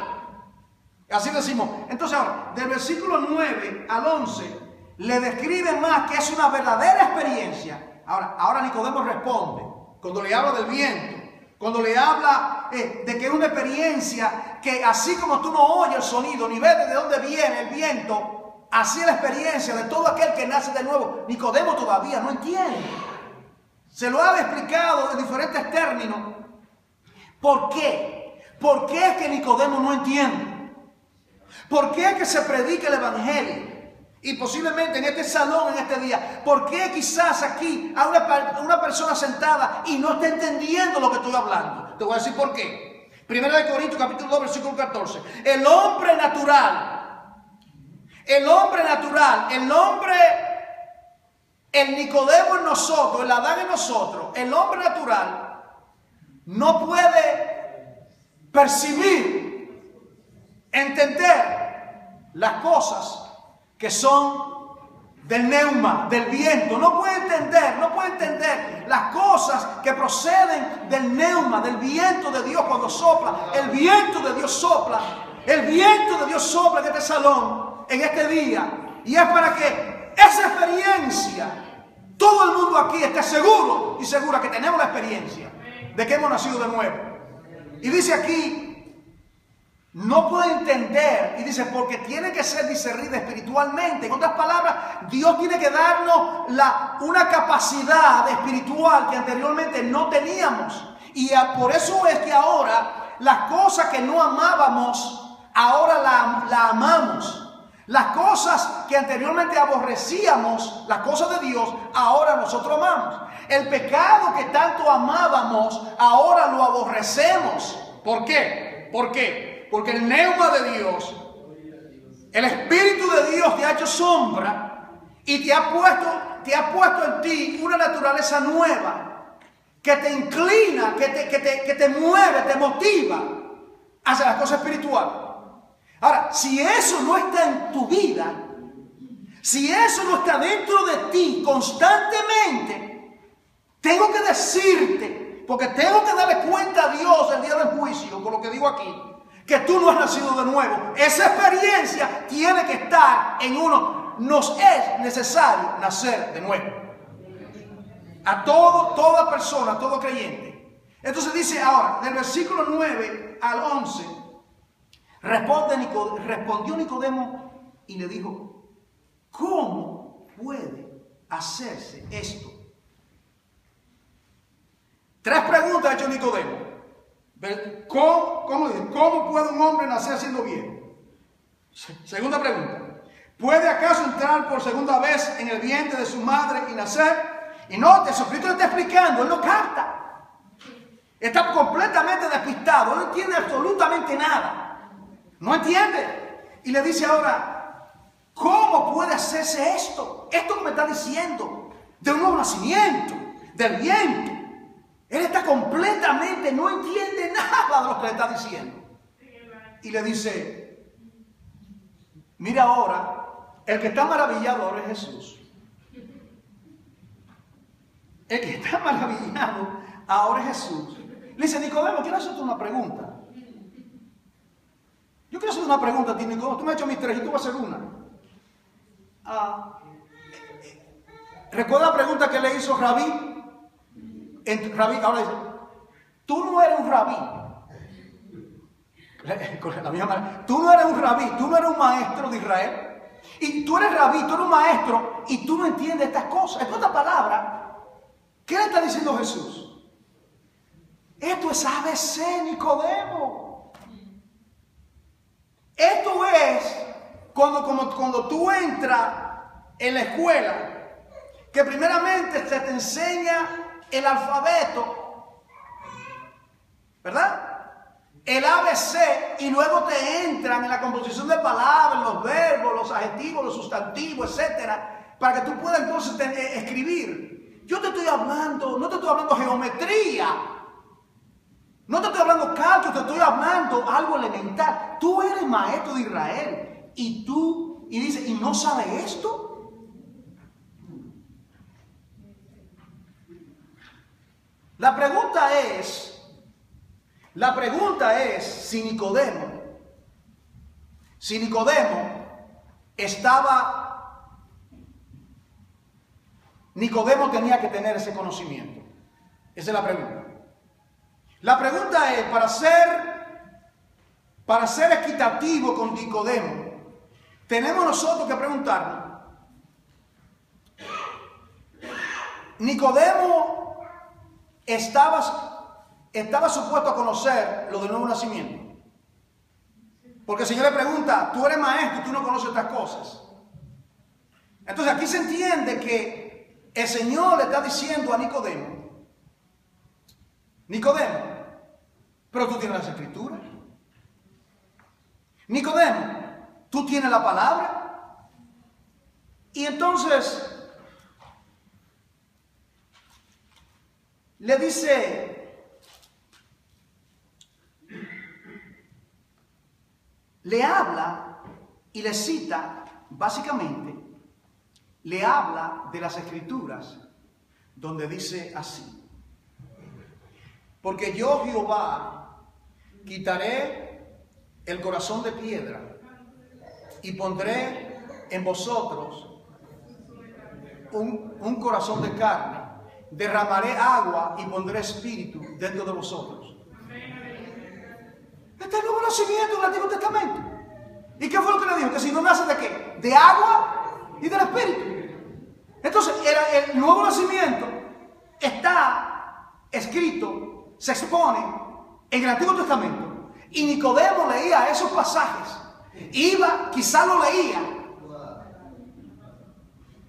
Así decimos. Entonces ahora, del versículo 9 al 11, le describe más que es una verdadera experiencia. Ahora Nicodemo responde. Cuando le habla del viento, cuando le habla de que es una experiencia que así como tú no oyes el sonido, ni ves de dónde viene el viento, así es la experiencia de todo aquel que nace de nuevo. Nicodemo todavía no entiende. Se lo ha explicado en diferentes términos. ¿Por qué? ¿Por qué es que Nicodemo no entiende? ¿Por qué es que se predica el Evangelio? Y posiblemente en este salón, en este día, ¿por qué quizás aquí hay una persona sentada y no está entendiendo lo que estoy hablando? Te voy a decir por qué. 1 Corintios capítulo 2, versículo 14. El hombre natural, el Nicodemo en nosotros, el Adán en nosotros, el hombre natural, no puede percibir, entender las cosas que son del neuma, del viento. No puede entender las cosas que proceden del neuma, del viento de Dios cuando sopla. El viento de Dios sopla en este salón, en este día. Y es para que esa experiencia, todo el mundo aquí esté seguro y segura que tenemos la experiencia de que hemos nacido de nuevo. Y dice aquí, no puede entender, y dice, porque tiene que ser discernida espiritualmente. En otras palabras, Dios tiene que darnos una capacidad espiritual que anteriormente no teníamos. Y por eso es que ahora las cosas que no amábamos, ahora la amamos. Las cosas que anteriormente aborrecíamos, las cosas de Dios, ahora nosotros amamos. El pecado que tanto amábamos, ahora lo aborrecemos. ¿Por qué? ¿Por qué? Porque el neuma de Dios, el Espíritu de Dios te ha hecho sombra y te ha puesto en ti una naturaleza nueva que te inclina, que te mueve, te motiva hacia las cosas espirituales. Ahora, si eso no está en tu vida, si eso no está dentro de ti constantemente, tengo que decirte, porque tengo que darle cuenta a Dios el día del juicio, con lo que digo aquí, que tú no has nacido de nuevo. Esa experiencia tiene que estar en uno. Nos es necesario nacer de nuevo. A toda persona, todo creyente. Entonces dice ahora, del versículo 9 al 11, respondió Nicodemo y le dijo, ¿cómo puede hacerse esto? 3 preguntas ha hecho Nicodemo. ¿Cómo puede un hombre nacer siendo viejo? Segunda pregunta. ¿Puede acaso entrar por segunda vez en el vientre de su madre y nacer? Y no, Jesucristo le está explicando, él no capta. Está completamente despistado, no entiende absolutamente nada. No entiende. Y le dice ahora, ¿cómo puede hacerse esto? Esto que me está diciendo, de un nuevo nacimiento, del vientre. Él está completamente, no entiende nada de lo que le está diciendo. Y le dice, mira ahora, el que está maravillado ahora es Jesús. El que está maravillado ahora es Jesús. Le dice, Nicodemo, quiero hacerte una pregunta. Yo quiero hacer una pregunta a ti, Nicodemo. Tú me has hecho mis 3 y tú vas a hacer una. ¿Recuerda la pregunta que le hizo Rabí? Ahora dice, tú no eres un rabí. Con la misma manera, tú no eres un rabí, tú no eres un maestro de Israel. Y tú eres rabí, tú eres un maestro y tú no entiendes estas cosas. En otra palabra, ¿qué le está diciendo Jesús? Esto es ABC, Nicodemo. Esto es cuando tú entras en la escuela, que primeramente se te enseña el alfabeto, ¿verdad? El ABC, y luego te entran en la composición de palabras, los verbos, los adjetivos, los sustantivos, etcétera, para que tú puedas entonces escribir. Yo te estoy hablando, no te estoy hablando geometría, no te estoy hablando cálculo, te estoy hablando algo elemental. Tú eres maestro de Israel y dice, ¿y no sabe esto? La pregunta es si Nicodemo tenía que tener ese conocimiento. Esa es la pregunta. La pregunta es, para ser equitativo con Nicodemo, tenemos nosotros que preguntarnos, Nicodemo estaba supuesto a conocer lo del nuevo nacimiento. Porque el Señor le pregunta, tú eres maestro y tú no conoces estas cosas. Entonces aquí se entiende que el Señor le está diciendo a Nicodemo, pero tú tienes las Escrituras. Nicodemo, tú tienes la palabra. Y entonces le dice, le habla y le cita, básicamente, le habla de las Escrituras, donde dice así, porque yo, Jehová, quitaré el corazón de piedra y pondré en vosotros un corazón de carne. Derramaré agua y pondré espíritu dentro de vosotros. Este es el nuevo nacimiento del Antiguo Testamento. ¿Y qué fue lo que le dijo? Que si no nace de qué? De agua y del espíritu. Entonces, el nuevo nacimiento está escrito, se expone en el Antiguo Testamento. Y Nicodemo leía esos pasajes. Iba, quizá lo leía,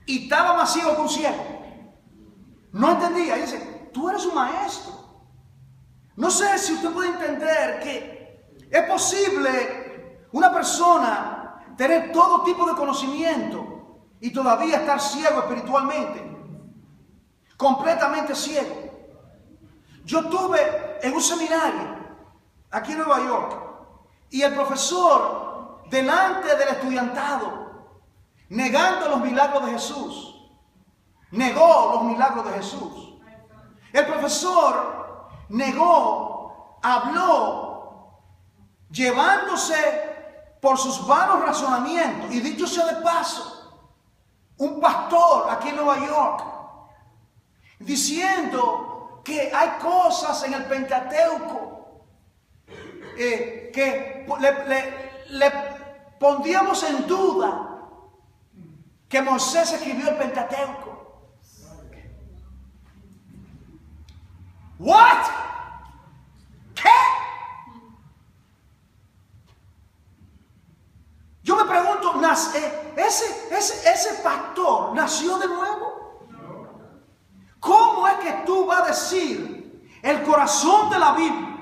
y estaba más ciego que un ciego. No entendía. Y dice, tú eres un maestro. No sé si usted puede entender que es posible una persona tener todo tipo de conocimiento y todavía estar ciego espiritualmente, completamente ciego. Yo estuve en un seminario aquí en Nueva York y el profesor, delante del estudiantado, negando los milagros de Jesús, negó los milagros de Jesús. El profesor negó, habló, llevándose por sus vanos razonamientos. Y dicho sea de paso, un pastor aquí en Nueva York, diciendo que hay cosas en el Pentateuco que le pondríamos en duda que Moisés escribió el Pentateuco. ¿What? ¿Qué? Yo me pregunto, ¿ese pastor nació de nuevo? ¿Cómo es que tú vas a decir el corazón de la Biblia,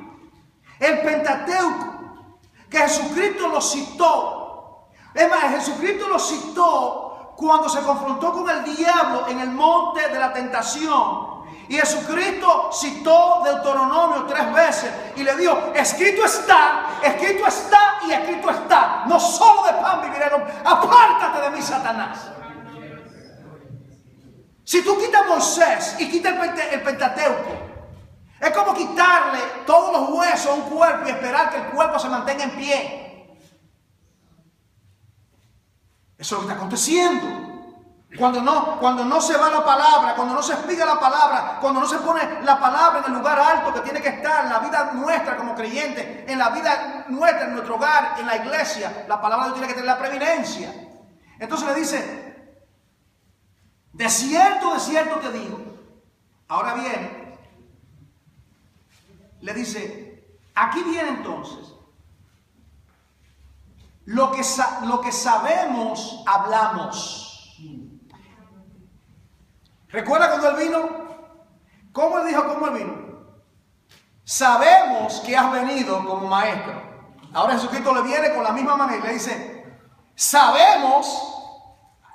el Pentateuco, que Jesucristo lo citó? Es más, Jesucristo lo citó cuando se confrontó con el diablo en el monte de la tentación. Y Jesucristo citó Deuteronomio 3 veces y le dijo, escrito está y escrito está. No solo de pan vivirá el hombre. Apártate de mí, Satanás. Si tú quitas a Moisés y quitas el Pentateuco, es como quitarle todos los huesos a un cuerpo y esperar que el cuerpo se mantenga en pie. Eso es lo que está aconteciendo. Cuando no se va la palabra, cuando no se explica la palabra, cuando no se pone la palabra en el lugar alto que tiene que estar en la vida nuestra como creyentes, en la vida nuestra, en nuestro hogar, en la iglesia, la palabra de Dios tiene que tener la preeminencia. Entonces le dice, de cierto te digo. Ahora bien, le dice, aquí viene entonces, lo que sabemos, hablamos. ¿Recuerda cuando él vino? ¿Cómo él dijo cómo él vino? Sabemos que has venido como maestro. Ahora Jesucristo le viene con la misma manera y le dice, sabemos,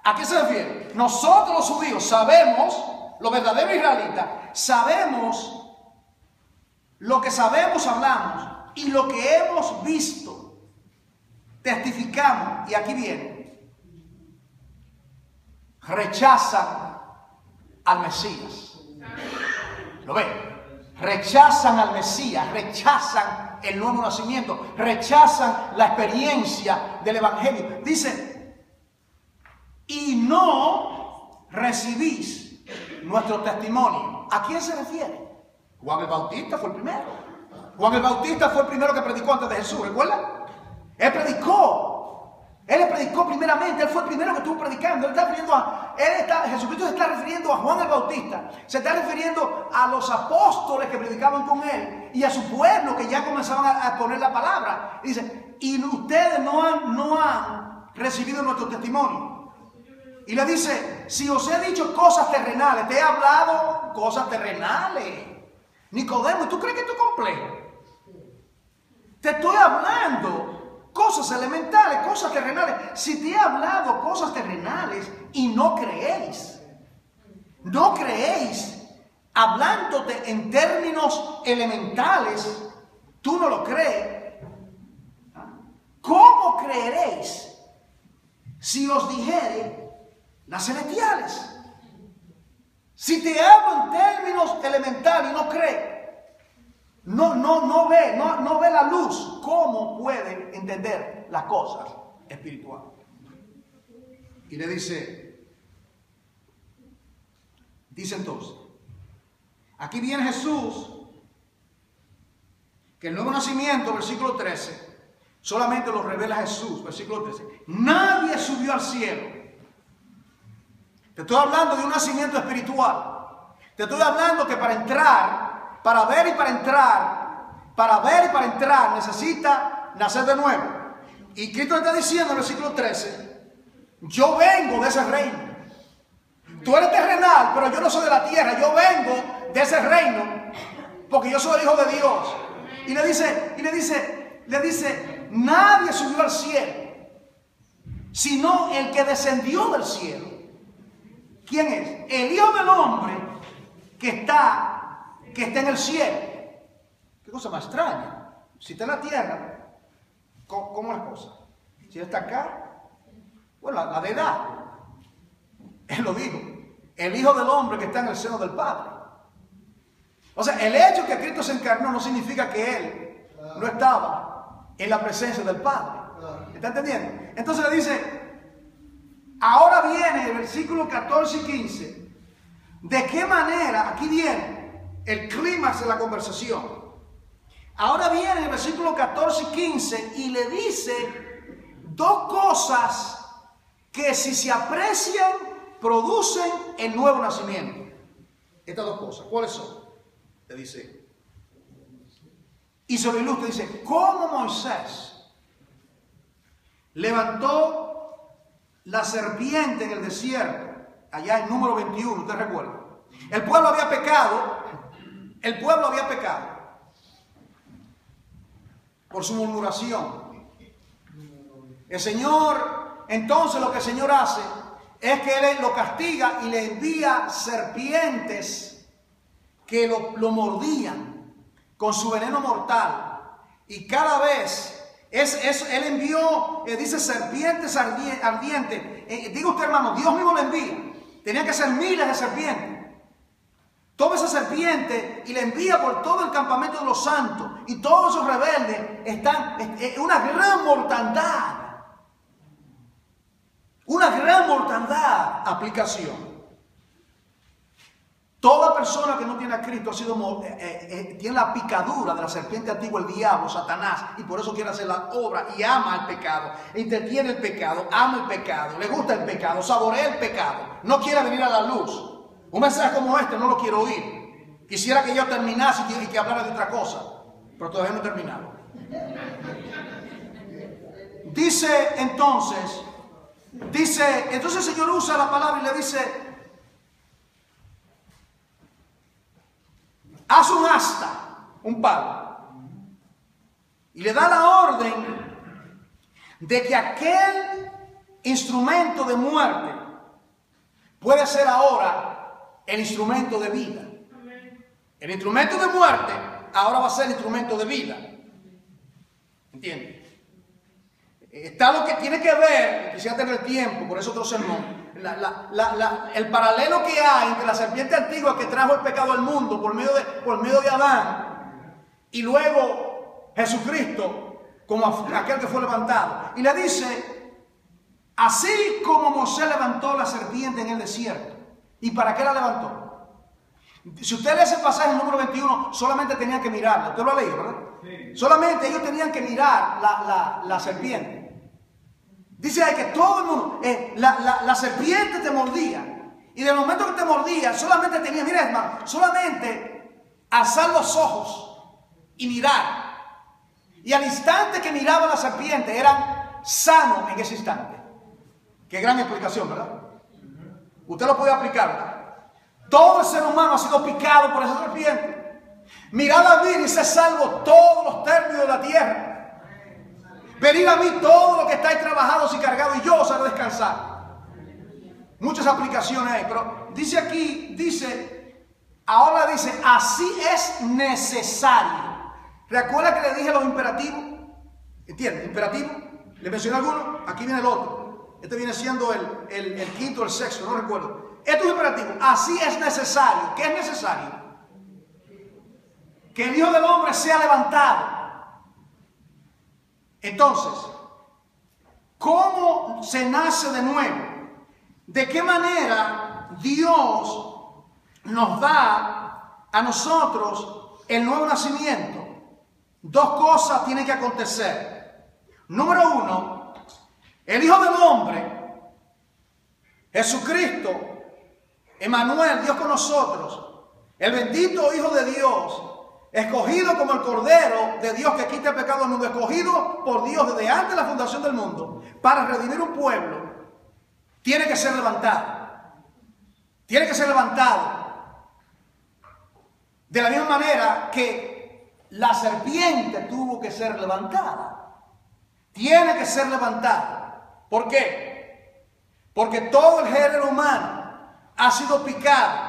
¿a qué se refiere? Nosotros los judíos sabemos, los verdaderos israelitas, sabemos, lo que sabemos hablamos y lo que hemos visto testificamos. Y aquí viene, rechazan al Mesías. ¿Lo ven? Rechazan al Mesías, rechazan el nuevo nacimiento, rechazan la experiencia del Evangelio. Dice, y no recibís nuestro testimonio. ¿A quién se refiere? Juan el Bautista fue el primero. Juan el Bautista fue el primero que predicó antes de Jesús, ¿recuerda? Él predicó. Él le predicó primeramente, él fue el primero que estuvo predicando. Jesucristo se está refiriendo a Juan el Bautista, se está refiriendo a los apóstoles que predicaban con él y a su pueblo que ya comenzaban a poner la palabra. Dice, y ustedes no han recibido nuestro testimonio. Y le dice, si os he dicho cosas terrenales, te he hablado cosas terrenales. Nicodemo, ¿tú crees que esto es complejo? Te estoy hablando cosas elementales, cosas terrenales. Si te he hablado cosas terrenales y no creéis, hablándote en términos elementales, tú no lo crees, ¿cómo creeréis si os dijere las celestiales? Si te hablo en términos elementales y no crees, no ve la luz, ¿cómo puede entender las cosas espirituales? Y le dice entonces, aquí viene Jesús, que el nuevo nacimiento, versículo 13, solamente lo revela Jesús, versículo 13. Nadie subió al cielo. Te estoy hablando de un nacimiento espiritual. Te estoy hablando que para entrar, para ver y para entrar, necesita nacer de nuevo. Y Cristo está diciendo en el versículo 13, yo vengo de ese reino. Tú eres terrenal, pero yo no soy de la tierra. Yo vengo de ese reino porque yo soy el Hijo de Dios. Y le dice, nadie subió al cielo, sino el que descendió del cielo. ¿Quién es? El Hijo del Hombre que está en el cielo. Qué cosa más extraña. Si está en la tierra, ¿cómo es la cosa? Si está acá, bueno, la deidad. Él lo dijo. El Hijo del Hombre que está en el seno del Padre. O sea, el hecho que Cristo se encarnó no significa que Él no estaba en la presencia del Padre. ¿Está entendiendo? Entonces le dice, ahora viene el versículo 14 y 15. ¿De qué manera? Aquí viene el clímax de la conversación. Ahora viene el versículo 14 y 15 y le dice dos cosas que si se aprecian producen el nuevo nacimiento. Estas dos cosas, ¿cuáles son? Le dice, y se lo ilustra, dice, ¿cómo Moisés levantó la serpiente en el desierto, allá en número 21, usted recuerda? El pueblo había pecado por su murmuración. El Señor, entonces lo que el Señor hace es que Él lo castiga y le envía serpientes que lo mordían con su veneno mortal. Y cada vez Él envió, dice, serpientes ardientes. Diga usted, hermano, Dios mismo le envía. Tenía que ser miles de serpientes. Toma esa serpiente y la envía por todo el campamento de los santos. Y todos esos rebeldes están en una gran mortandad. Una gran mortandad. Aplicación. Toda persona que no tiene a Cristo tiene la picadura de la serpiente antigua, el diablo, Satanás, y por eso quiere hacer la obra y ama el pecado, entretiene el pecado, ama el pecado, le gusta el pecado, saborea el pecado, no quiere venir a la luz. Un mensaje como este no lo quiero oír. Quisiera que yo terminase y que hablara de otra cosa, pero todavía no he terminado. Dice entonces el Señor usa la palabra y le dice, haz un asta, un palo, y le da la orden de que aquel instrumento de muerte puede ser ahora el instrumento de vida. El instrumento de muerte ahora va a ser el instrumento de vida. ¿Entiendes? Está lo que tiene que ver, quisiera tener tiempo, por eso otro sermón. El paralelo que hay entre la serpiente antigua que trajo el pecado al mundo por medio de Adán y luego Jesucristo como aquel que fue levantado. Y le dice, así como Moisés levantó la serpiente en el desierto. ¿Y para qué la levantó? Si usted lee ese pasaje en número 21, solamente tenían que mirarla. Usted lo ha leído, ¿verdad? Sí. Solamente ellos tenían que mirar la serpiente. Dice ahí que todo el mundo, la serpiente te mordía. Y del momento que te mordía, solamente tenía, mira hermano, solamente alzar los ojos y mirar. Y al instante que miraba la serpiente, eran sanos en ese instante. Qué gran explicación, ¿verdad? Usted lo puede aplicar, ¿verdad? Todo el ser humano ha sido picado por esa serpiente. Mirad a mí y sé salvo todos los términos de la tierra. Venid a mí todos los que estáis trabajados y cargados y yo os haré descansar. Muchas aplicaciones hay, pero dice aquí, ahora dice, así es necesario. ¿Recuerda que le dije los imperativos? ¿Entiendes? Imperativo. ¿Le mencioné alguno? Aquí viene el otro. Este viene siendo el quinto o el sexto, no recuerdo. Esto es imperativo. Así es necesario. ¿Qué es necesario? Que el Hijo del Hombre sea levantado. Entonces, ¿cómo se nace de nuevo? ¿De qué manera Dios nos da a nosotros el nuevo nacimiento? Dos cosas tienen que acontecer. Número uno, el Hijo del Hombre, Jesucristo, Emmanuel, Dios con nosotros, el bendito Hijo de Dios, escogido como el Cordero de Dios que quita el pecado del mundo, escogido por Dios desde antes de la fundación del mundo para redimir un pueblo, tiene que ser levantado. tiene que ser levantado. De la misma manera que la serpiente tuvo que ser levantada. Tiene que ser levantada. ¿Por qué? Porque todo el género humano ha sido picado.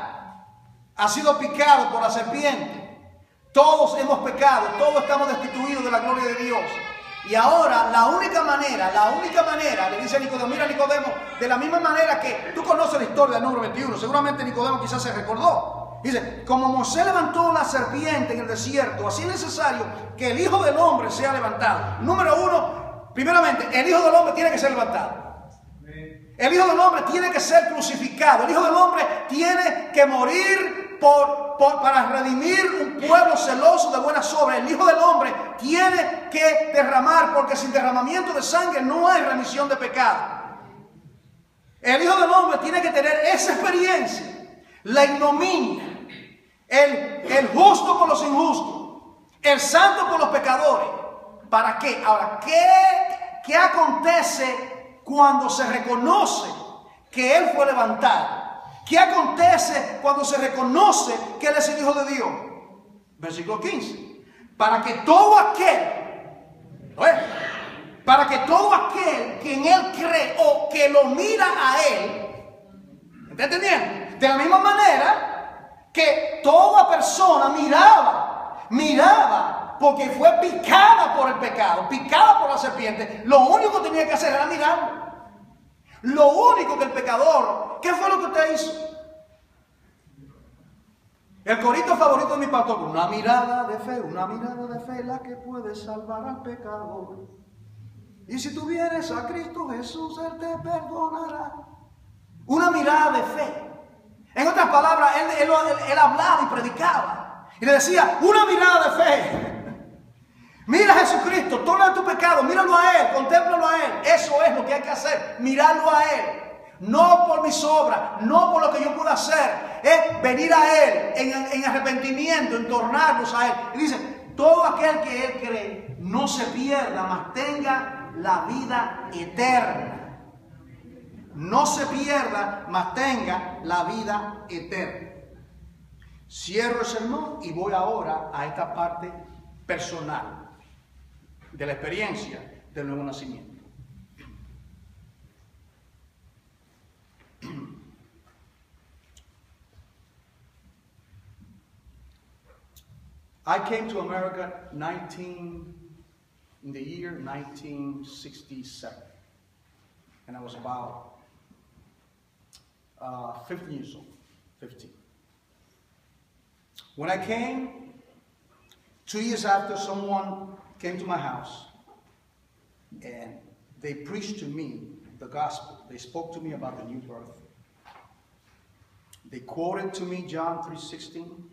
Ha sido picado por la serpiente. Todos hemos pecado. Todos estamos destituidos de la gloria de Dios. Y ahora la única manera, le dice a Nicodemo, mira Nicodemo, de la misma manera que tú conoces la historia del número 21, seguramente Nicodemo quizás se recordó. Dice, como Moisés levantó la serpiente en el desierto, así es necesario que el Hijo del Hombre sea levantado. Número uno, primeramente, el Hijo del Hombre tiene que ser levantado. El Hijo del Hombre tiene que ser crucificado. El Hijo del Hombre tiene que morir para redimir un pueblo celoso de buenas obras. El Hijo del Hombre tiene que derramar, porque sin derramamiento de sangre no hay remisión de pecado. El Hijo del Hombre tiene que tener esa experiencia, la ignominia, el justo con los injustos, el santo con los pecadores. ¿Para qué? Ahora, ¿qué acontece cuando se reconoce que Él fue levantado? ¿Qué acontece cuando se reconoce que Él es el Hijo de Dios? Versículo 15. Para que todo aquel que en Él cree o que lo mira a Él, ¿está entendiendo? De la misma manera que toda persona miraba porque fue picada por el pecado, picada por la serpiente, lo único que tenía que hacer era mirarlo. Lo único que el pecador, ¿qué fue lo que usted hizo? El corito favorito de mi pastor, una mirada de fe, la que puede salvar al pecador. Y si tú vienes a Cristo Jesús, Él te perdonará. Una mirada de fe. En otras palabras, él hablaba y predicaba. Y le decía, una mirada de fe. Mira a Jesucristo, toma tu pecado, míralo a Él, contémplalo a Él. Eso es lo que hay que hacer, mirarlo a Él. No por mis obras, no por lo que yo pueda hacer. Es venir a Él en arrepentimiento, en tornarnos a Él. Y dice, todo aquel que Él cree, no se pierda, mas tenga la vida eterna. No se pierda, mas tenga la vida eterna. Cierro el sermón y voy ahora a esta parte personal de la experiencia del nuevo nacimiento. I came to America in the year 1967, and I was about 15 years old, 15. When I came, 2 years after, someone came to my house and they preached to me the gospel. They spoke to me about the new birth. They quoted to me John 3:16.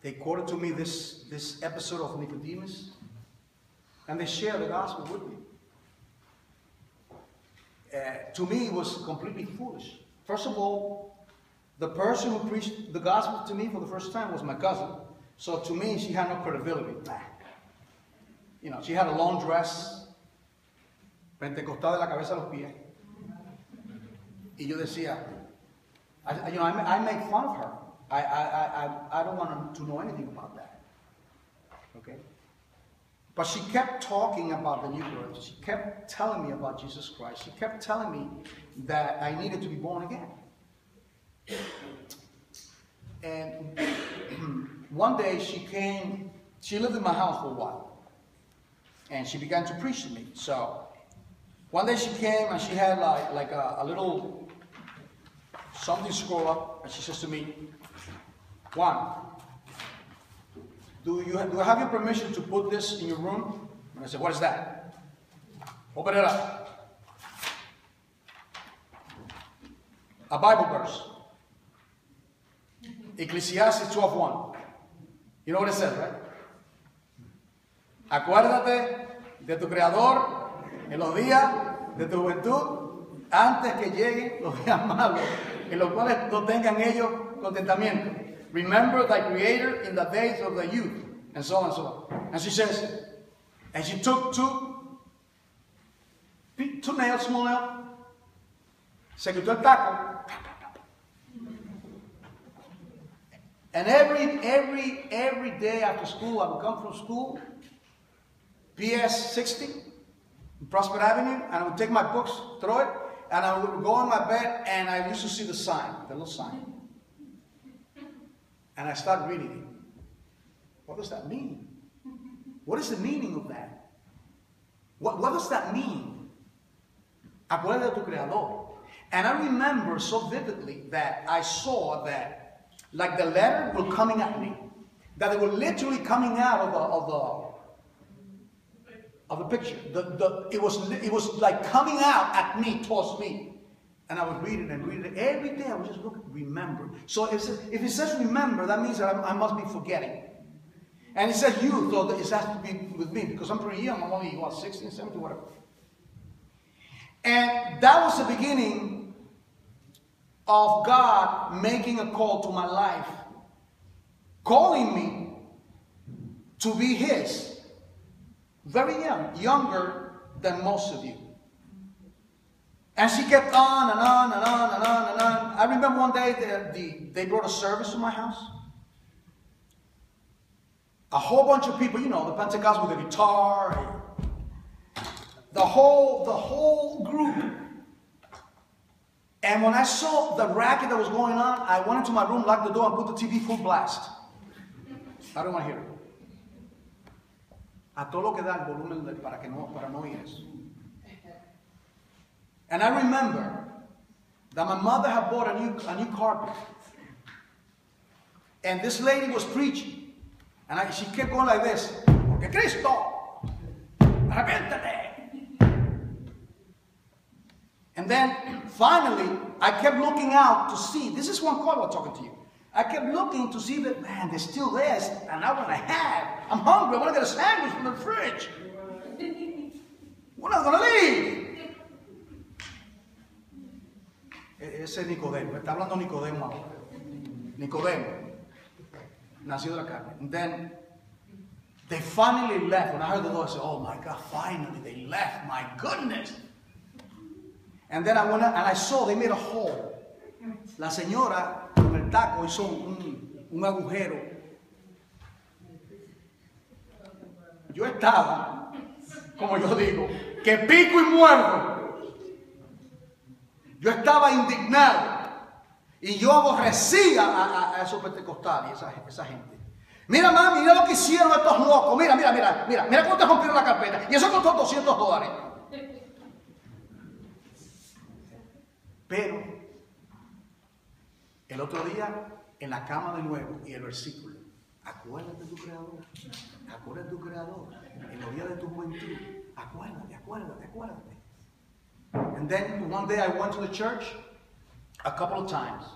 They quoted to me this episode of Nicodemus, and they shared the gospel with me. To me, it was completely foolish. First of all, the person who preached the gospel to me for the first time was my cousin. So to me, she had no credibility. You know, she had a long dress, pentecostal de la cabeza a los pies. Y yo decía, I make fun of her. I don't want to know anything about that. Okay? But she kept talking about the new birth. She kept telling me about Jesus Christ. She kept telling me that I needed to be born again. And one day she lived in my house for a while. And she began to preach to me. So one day she came and she had like a little something scroll up, and she says to me, Juan, do I have your permission to put this in your room? And I said, what is that? Open it up. A Bible verse. Ecclesiastes 12:1. You know what it says, right? Acuérdate de tu Creador en los días de tu juventud, antes que lleguen los días malos, en los cuales no tengan ellos contentamiento. Remember thy Creator in the days of the youth, and so on and so on. And she says, and she took two nails, small nails, se quitó el taco, And every day after school, I would come from school, PS 60, Prospect Avenue, and I would take my books, throw it, and I would go in my bed, and I used to see the sign, the little sign. And I started reading it. What does that mean? What is the meaning of that? What does that mean? Acuérdate de tu Creador. And I remember so vividly that I saw that, like the letter were coming at me, that they were literally coming out of the picture. It was like coming out at me, towards me. And I would read it and read it. Every day I would just look, remember. So if it says remember, that means that I must be forgetting. And it says youth, so it has to be with me, because I'm pretty young. I'm only, 16, 17, whatever. And that was the beginning of God making a call to my life, calling me to be His. Very young, younger than most of you. And she kept on and on and on and on and on. I remember one day they brought a service to my house. A whole bunch of people, you know, the Pentecostals with the guitar, the whole group. And when I saw the racket that was going on, I went into my room, locked the door, and put the TV full blast. I don't want to hear it. A todo lo que da el volumen para no oír eso. And I remember that my mother had bought a new carpet. And this lady was preaching. And she kept going like this. Porque Cristo, arrepiéntate. And then finally, I kept looking out to see. This is one call I'm talking to you. I kept looking to see that, man, there's still this. And I want to have. I'm hungry. I want to get a sandwich from the fridge. We're not going to leave. Ese es Nicodemo. Está hablando Nicodemo ahora. Nicodemo. Nacido de la carne. And then they finally left. When I heard the door, I said, oh my God, finally they left. My goodness. And then I went out and I saw they made a hole. La señora con el taco hizo un agujero. Yo estaba, como yo digo, que pico y muerdo. Yo estaba indignado. Y yo aborrecía a esos pentecostales, esa gente. Mira, mami, mira lo que hicieron estos locos. Mira cómo te rompieron la carpeta. Y eso costó $200. Pero, el otro día, en la cama de nuevo, y el versículo, acuérdate de tu Creador, acuérdate de tu Creador, en los días de tu juventud, acuérdate. And then one day I went to the church a couple of times,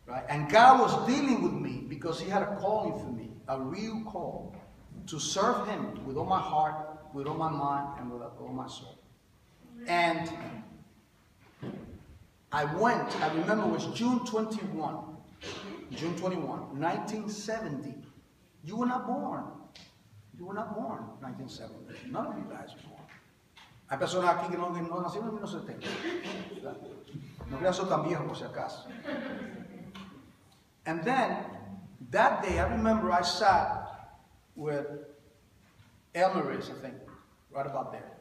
right? And God was dealing with me because He had a calling for me, a real call to serve Him with all my heart, with all my mind, and with all my soul. And I remember it was June 21, 1970. You were not born. You were not born in 1970. None of you guys were born. Hay personas aquí que no nacieron en 1970. No creas eso tan viejo por si acaso. And then, that day, I remember I sat with Elmeris, I think, right about there.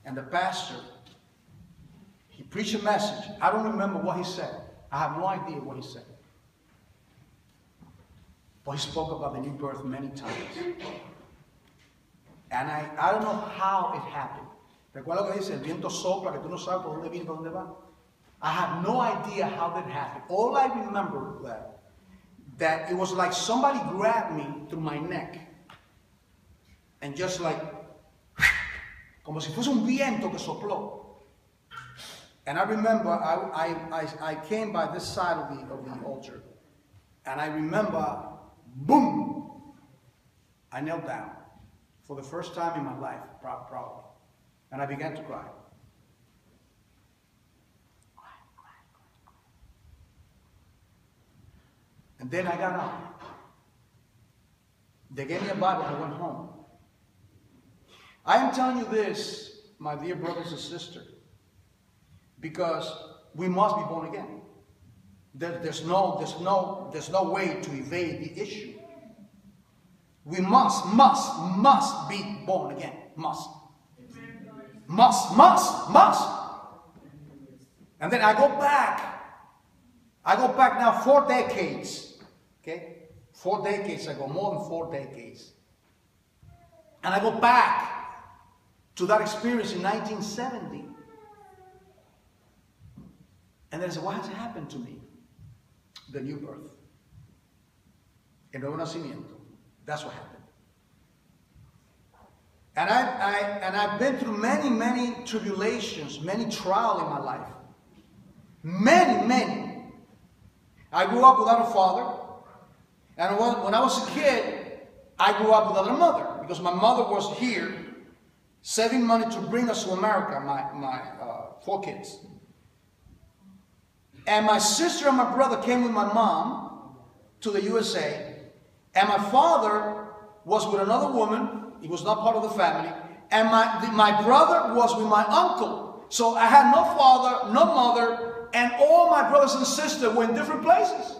And the pastor, he preached a message. I don't remember what he said. I have no idea what he said. But he spoke about the new birth many times. And I don't know how it happened. Recuerda lo que dice, el viento sopla, que tú no sabes por dónde viene, por dónde va. I have no idea how that happened. All I remember that it was like somebody grabbed me through my neck. And just like, como si fuese un viento que sopló. And I remember I came by this side of the altar. And I remember, boom, I knelt down for the first time in my life, probably. And I began to cry. And then I got up. They gave me a Bible and I went home. I am telling you this, my dear brothers and sisters, because we must be born again. There's no way to evade the issue. We must be born again. Must. And then I go back now 4 decades. Okay? 4 decades ago, more than 4 decades. And I go back to that experience in 1970. And then I say, what has happened to me? The new birth. El nuevo nacimiento. That's what happened. And I've been through many tribulations, many trials in my life. Many. I grew up without a father. And when I was a kid, I grew up without a mother. Because my mother was here saving money to bring us to America, my 4 kids. And my sister and my brother came with my mom to the USA. And my father was with another woman. He was not part of the family. And my brother was with my uncle. So I had no father, no mother, and all my brothers and sisters were in different places.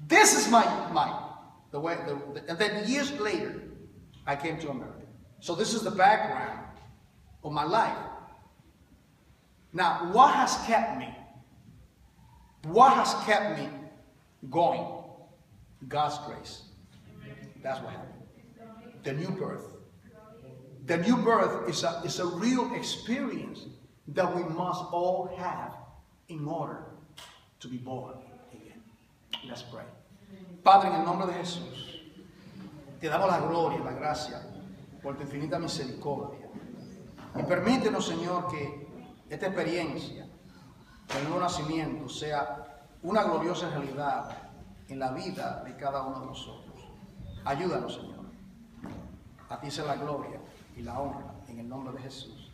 This is the way. And then years later, I came to America. So this is the background of my life. Now, what has kept me? What has kept me going? God's grace. That's what happened. The new birth. The new birth is a real experience that we must all have in order to be born again. Let's pray. Padre, en el nombre de Jesús, te damos la gloria y la gracia por tu infinita misericordia. Y permítenos, Señor, que esta experiencia del nuevo nacimiento sea una gloriosa realidad en la vida de cada uno de nosotros. Ayúdanos, Señor. A ti sea la gloria y la honra en el nombre de Jesús.